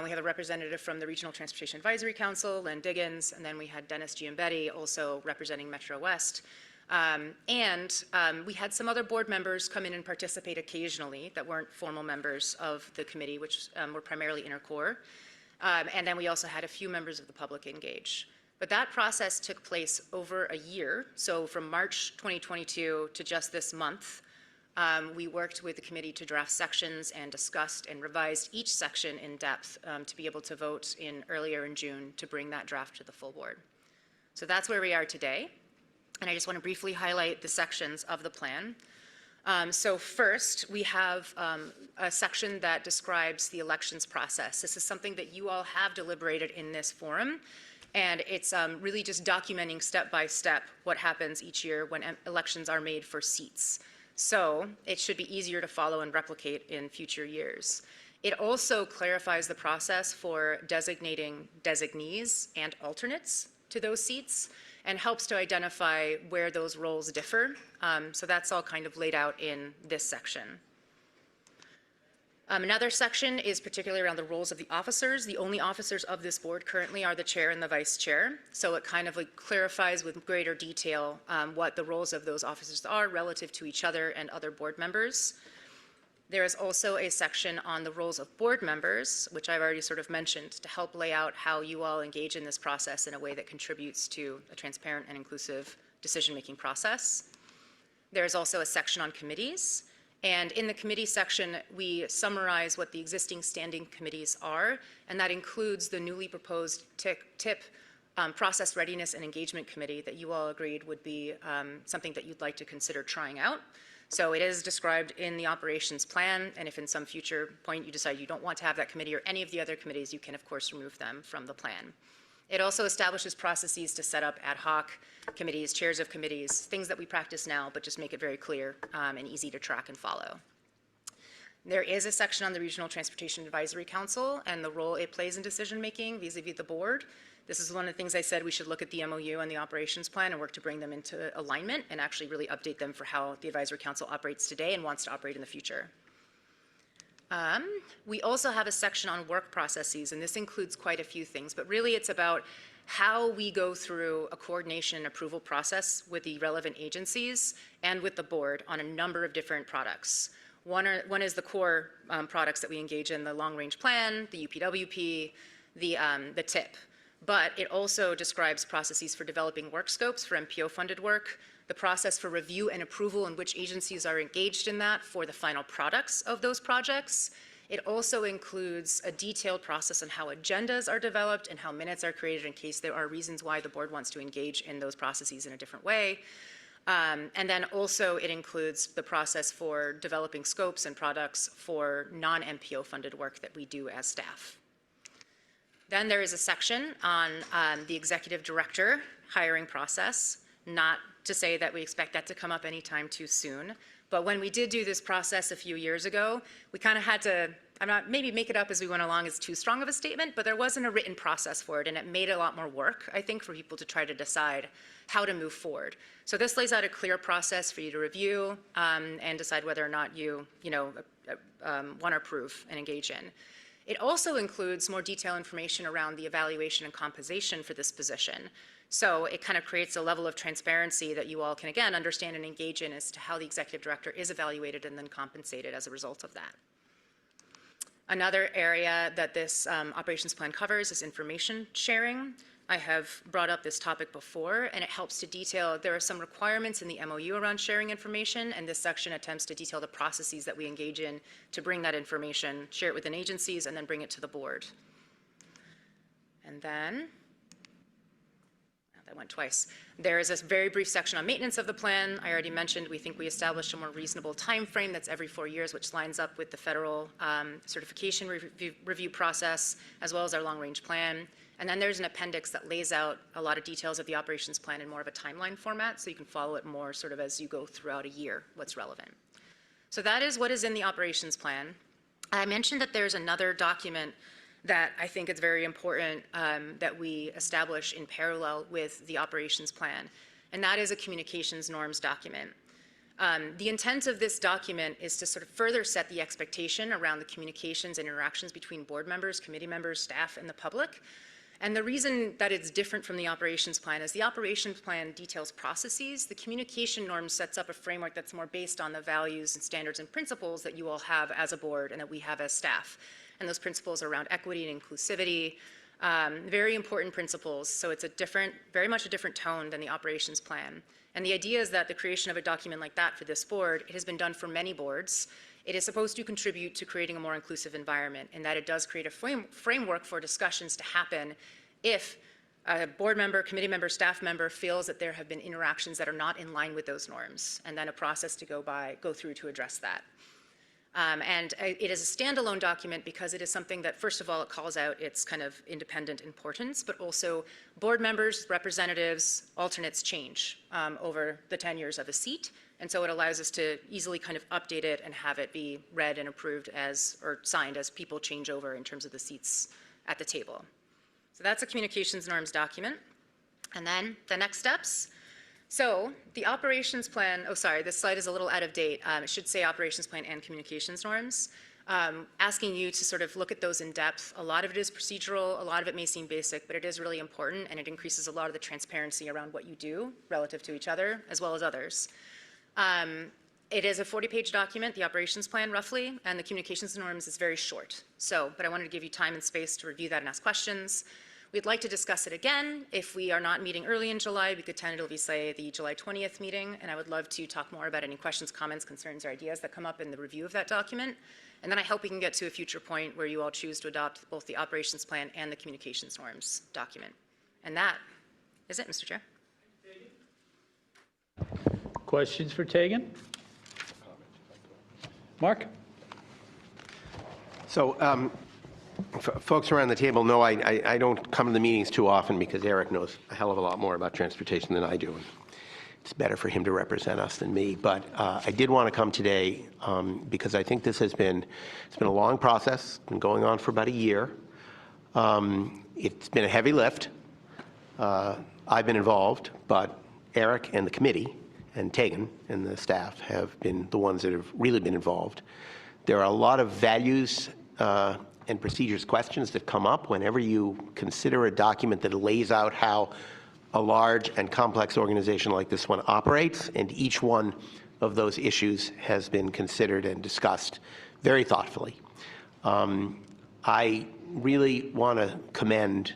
We have a representative from the Regional Transportation Advisory Council, Lynn Diggins, and then we had Dennis Giambetti also representing Metro West. We had some other board members come in and participate occasionally that weren't formal members of the committee, which were primarily intercore. And then we also had a few members of the public engage. But that process took place over a year. So from March 2022 to just this month, we worked with the committee to draft sections and discussed and revised each section in depth to be able to vote earlier in June to bring that draft to the full board. So that's where we are today. And I just want to briefly highlight the sections of the plan. So first, we have a section that describes the elections process. This is something that you all have deliberated in this forum, and it's really just documenting step by step what happens each year when elections are made for seats. So it should be easier to follow and replicate in future years. It also clarifies the process for designating designees and alternates to those seats, and helps to identify where those roles differ. So that's all kind of laid out in this section. Another section is particularly around the roles of the officers. The only officers of this board currently are the chair and the vice chair. So it kind of like clarifies with greater detail what the roles of those officers are relative to each other and other board members. There is also a section on the roles of board members, which I've already sort of mentioned, to help lay out how you all engage in this process in a way that contributes to a transparent and inclusive decision-making process. There is also a section on committees. And in the committee section, we summarize what the existing standing committees are, and that includes the newly proposed TIP Process Readiness and Engagement Committee that you all agreed would be something that you'd like to consider trying out. So it is described in the operations plan, and if in some future point you decide you don't want to have that committee or any of the other committees, you can of course remove them from the plan. It also establishes processes to set up ad hoc committees, chairs of committees, things that we practice now, but just make it very clear and easy to track and follow. There is a section on the Regional Transportation Advisory Council and the role it plays in decision-making vis-a-vis the board. This is one of the things I said we should look at the MOU and the operations plan and work to bring them into alignment and actually really update them for how the Advisory Council operates today and wants to operate in the future. We also have a section on work processes, and this includes quite a few things, but really it's about how we go through a coordination and approval process with the relevant agencies and with the board on a number of different products. One is the core products that we engage in, the long-range plan, the UPWP, the TIP. But it also describes processes for developing work scopes for MPO-funded work, the process for review and approval and which agencies are engaged in that for the final products of those projects. It also includes a detailed process on how agendas are developed and how minutes are created in case there are reasons why the board wants to engage in those processes in a different way. And then also it includes the process for developing scopes and products for non-MPO funded work that we do as staff. Then there is a section on the executive director hiring process. Not to say that we expect that to come up anytime too soon, but when we did do this process a few years ago, we kind of had to I'm not, maybe make it up as we went along is too strong of a statement, but there wasn't a written process for it, and it made a lot more work, I think, for people to try to decide how to move forward. So this lays out a clear process for you to review and decide whether or not you want to approve and engage in. It also includes more detailed information around the evaluation and compensation for this position. So it kind of creates a level of transparency that you all can, again, understand and engage in as to how the executive director is evaluated and then compensated as a result of that. Another area that this operations plan covers is information sharing. I have brought up this topic before, and it helps to detail, there are some requirements in the MOU around sharing information, and this section attempts to detail the processes that we engage in to bring that information, share it within agencies, and then bring it to the board. And then, that went twice. There is a very brief section on maintenance of the plan. I already mentioned we think we established a more reasonable time frame that's every 4 years, which lines up with the federal certification review process, as well as our long-range plan. And then there's an appendix that lays out a lot of details of the operations plan in more of a timeline format, so you can follow it more sort of as you go throughout a year, what's relevant. So that is what is in the operations plan. I mentioned that there's another document that I think it's very important that we establish in parallel with the operations plan, and that is a communications norms document. The intent of this document is to sort of further set the expectation around the communications and interactions between board members, committee members, staff, and the public. And the reason that it's different from the operations plan is the operations plan details processes. The communication norm sets up a framework that's more based on the values and standards and principles that you all have as a board and that we have as staff. And those principles are around equity and inclusivity, very important principles. So it's a different, very much a different tone than the operations plan. And the idea is that the creation of a document like that for this board, it has been done for many boards. It is supposed to contribute to creating a more inclusive environment, in that it does create a framework for discussions to happen if a board member, committee member, staff member feels that there have been interactions that are not in line with those norms, and then a process to go through to address that. And it is a standalone document because it is something that, first of all, it calls out its kind of independent importance, but also board members, representatives, alternates change over the tenures of a seat. And so it allows us to easily kind of update it and have it be read and approved as, or signed as people change over in terms of the seats at the table. So that's a communications norms document. And then the next steps. So the operations plan, oh sorry, this slide is a little out of date. It should say operations plan and communications norms. Asking you to sort of look at those in depth. A lot of it is procedural, a lot of it may seem basic, but it is really important, and it increases a lot of the transparency around what you do relative to each other as well as others. It is a 40-page document, the operations plan roughly, and the communications norms is very short. So, but I wanted to give you time and space to review that and ask questions. We'd like to discuss it again. If we are not meeting early in July, we could tentatively say the July 20th meeting, and I would love to talk more about any questions, comments, concerns, or ideas that come up in the review of that document. And then I hope we can get to a future point where you all choose to adopt both the operations plan and the communications norms document. And that is it, Mr. Chair. Questions for Tegan? Mark? So folks around the table know I don't come to the meetings too often because Eric knows a hell of a lot more about transportation than I do. It's better for him to represent us than me. But I did want to come today because I think this has been, it's been a long process, been going on for about a year. It's been a heavy lift. I've been involved, but Eric and the committee and Tegan and the staff have been the ones that have really been involved. There are a lot of values and procedures questions that come up whenever you consider a document that lays out how a large and complex organization like this one operates, and each one of those issues has been considered and discussed very thoughtfully. I really want to commend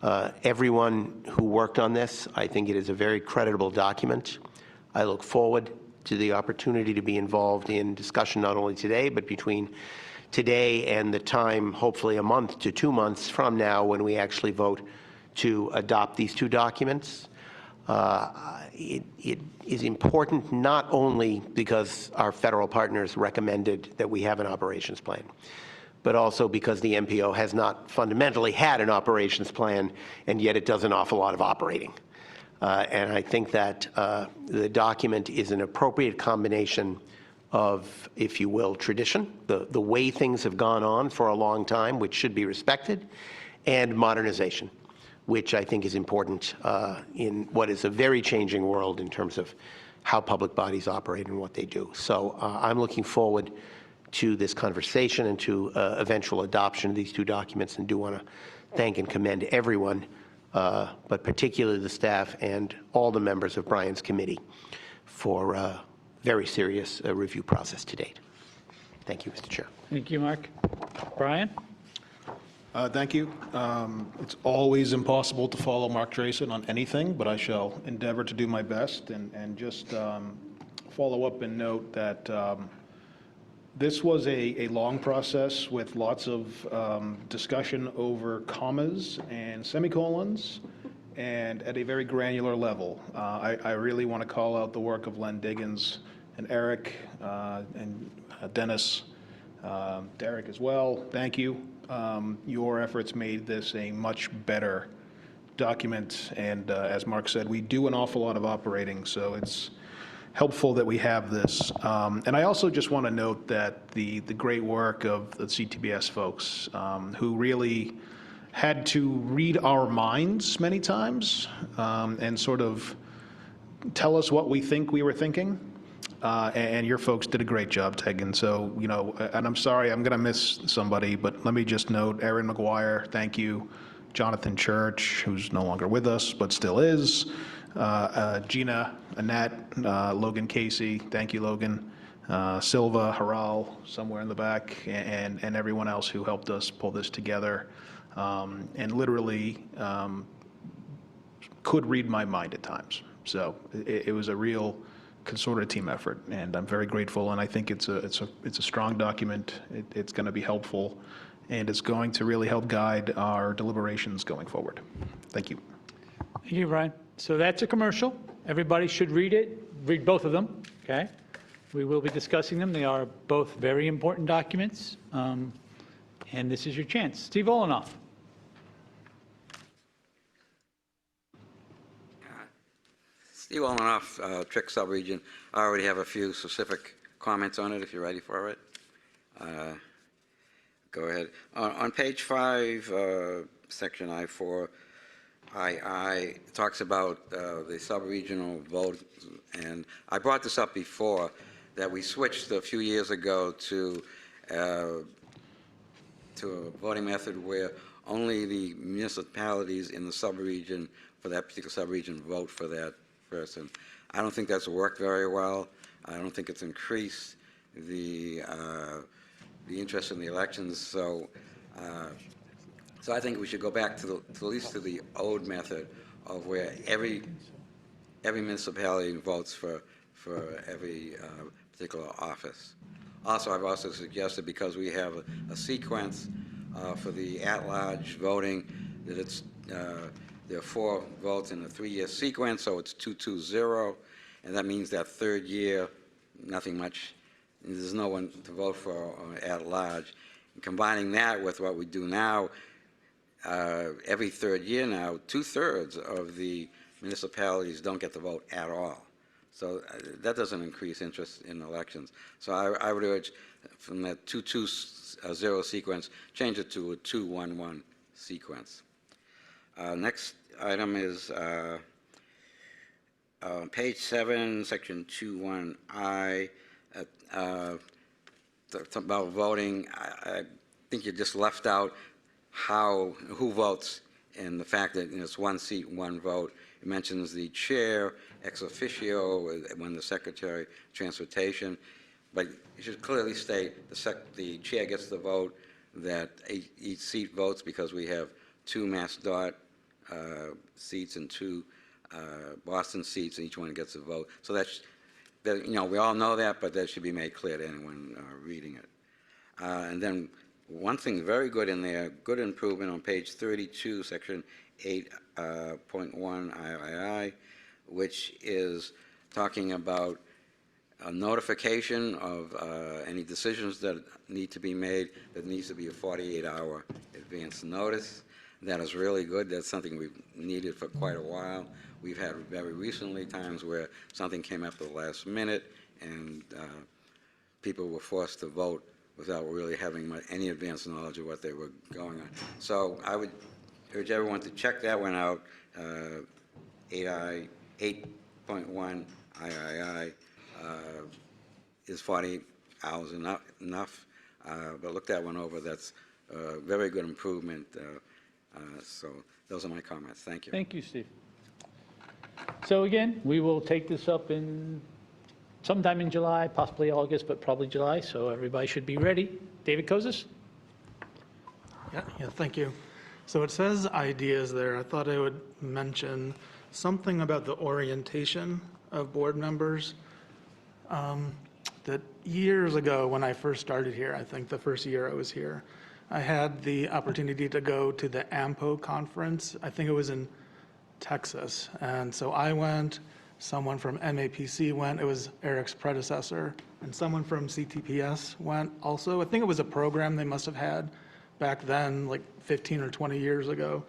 everyone who worked on this. I think it is a very creditable document. I look forward to the opportunity to be involved in discussion not only today, but between today and the time, hopefully a month to 2 months from now, when we actually vote to adopt these two documents. It is important not only because our federal partners recommended that we have an operations plan, but also because the MPO has not fundamentally had an operations plan, and yet it does an awful lot of operating. And I think that the document is an appropriate combination of, if you will, tradition, the way things have gone on for a long time, which should be respected, and modernization, which I think is important in what is a very changing world in terms of how public bodies operate and what they do. So I'm looking forward to this conversation and to eventual adoption of these two documents, and do want to thank and commend everyone, but particularly the staff and all the members of Brian's committee for a very serious review process to date. Thank you, Mr. Chair. Thank you, Mark. Brian? Thank you. It's always impossible to follow Mark Drayson on anything, but I shall endeavor to do my best and just follow up and note that this was a long process with lots of discussion over commas and semicolons, and at a very granular level. I really want to call out the work of Len Diggins and Eric and Dennis, Derek as well. Thank you. Your efforts made this a much better document, and as Mark said, we do an awful lot of operating, so it's helpful that we have this. And I also just want to note that the great work of the CTPS folks, who really had to read our minds many times and sort of tell us what we think we were thinking. And your folks did a great job, Tegan. So, you know, and I'm sorry, I'm going to miss somebody, but let me just note, Erin McGuire, thank you. Jonathan Church, who's no longer with us, but still is. Gina, Annette, Logan Casey, thank you, Logan. Silva, Haral, somewhere in the back, and everyone else who helped us pull this together. And literally could read my mind at times. So it was a real concerted team effort, and I'm very grateful. And I think it's a strong document. It's going to be helpful, and it's going to really help guide our deliberations going forward. Thank you. Thank you, Brian. So that's a commercial. Everybody should read it, read both of them, okay? We will be discussing them. They are both very important documents, and this is your chance. Steve Olenoff. Steve Olenoff, Trick Subregion. I already have a few specific comments on it if you're ready for it. Go ahead. On page 5, section I-4, II talks about the sub-regional vote, and I brought this up before, that we switched a few years ago to a voting method where only the municipalities in the sub-region, for that particular sub-region, vote for that person. I don't think that's worked very well. I don't think it's increased the interest in the elections. So I think we should go back to at least to the old method of where every municipality votes for every particular office. Also, I've also suggested, because we have a sequence for the at-large voting, that it's there are 4 votes in a 3-year sequence, so it's 2-2-0, and that means that third year, nothing much. There's no one to vote for at large. And combining that with what we do now, every third year now, 2/3 of the municipalities don't get to vote at all. So that doesn't increase interest in elections. So I would urge, from that 2-2-0 sequence, change it to a 2-1-1 sequence. Next item is page 7, section 2-1I, about voting. I think you just left out who votes, and the fact that it's 1 seat, 1 vote. It mentions the chair, ex officio, when the secretary, transportation, but you should clearly state the chair gets the vote, that each seat votes, because we have 2 Mass Dot seats and 2 Boston seats, and each one gets a vote. So we all know that, but that should be made clear to anyone reading it. And then one thing very good in there, good improvement on page 32, section 8.1 III, which is talking about a notification of any decisions that need to be made. That needs to be a 48-hour advance notice. That is really good. That's something we've needed for quite a while. We've had very recently times where something came up at the last minute, and people were forced to vote without really having any advanced knowledge of what they were going on. So I would urge everyone to check that one out. 8.1 III is 40 hours enough, but look that one over. That's a very good improvement. So those are my comments. Thank you. Thank you, Steve. So again, we will take this up in sometime in July, possibly August, but probably July, so everybody should be ready. David Kozis? Yeah, thank you. So it says ideas there. I thought I would mention something about the orientation of board members. That years ago, when I first started here, I think the first year I was here, I had the opportunity to go to the AMPO conference. I think it was in Texas. And so I went, someone from MAPC went, it was Eric's predecessor, and someone from CTPS went also. I think it was a program they must have had back then, like 15 or 20 years ago.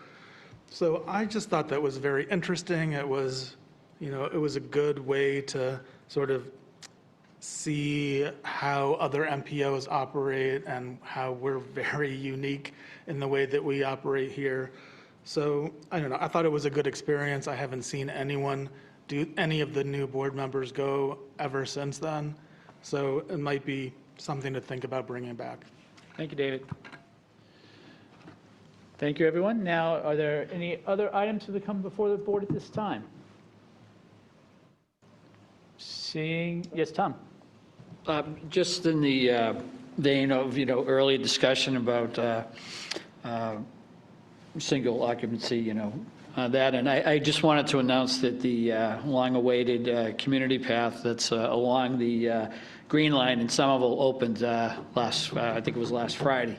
So I just thought that was very interesting. It was, it was a good way to sort of see how other MPOs operate and how we're very unique in the way that we operate here. So I don't know, I thought it was a good experience. I haven't seen any of the new board members go ever since then. So it might be something to think about bringing back. Thank you, David. Thank you, everyone. Now, are there any other items to come before the board at this time? Yes, Tom. Just in the vein of, earlier discussion about single occupancy, that, and I just wanted to announce that the long-awaited community path that's along the Green Line in Somerville opened I think it was last Friday.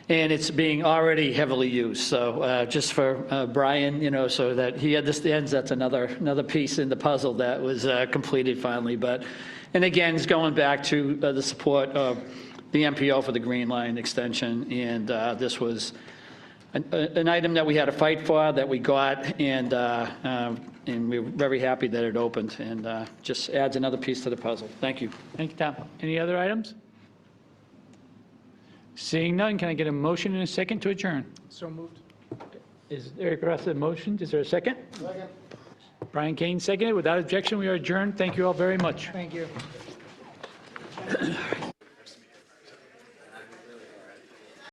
And it's being already heavily used. So just for Brian, so that he understands that's another piece in the puzzle that was completed finally. And again, it's going back to the support of the MPO for the Green Line extension. And this was an item that we had to fight for, that we got, and we're very happy that it opened. And just adds another piece to the puzzle. Thank you. Thank you, Tom. Any other items? Seeing none, can I get a motion and a second to adjourn? So moved. Is Eric Ressa motion? Is there a second? Second. Brian Kane seconded. Without objection, we are adjourned. Thank you all very much. Thank you.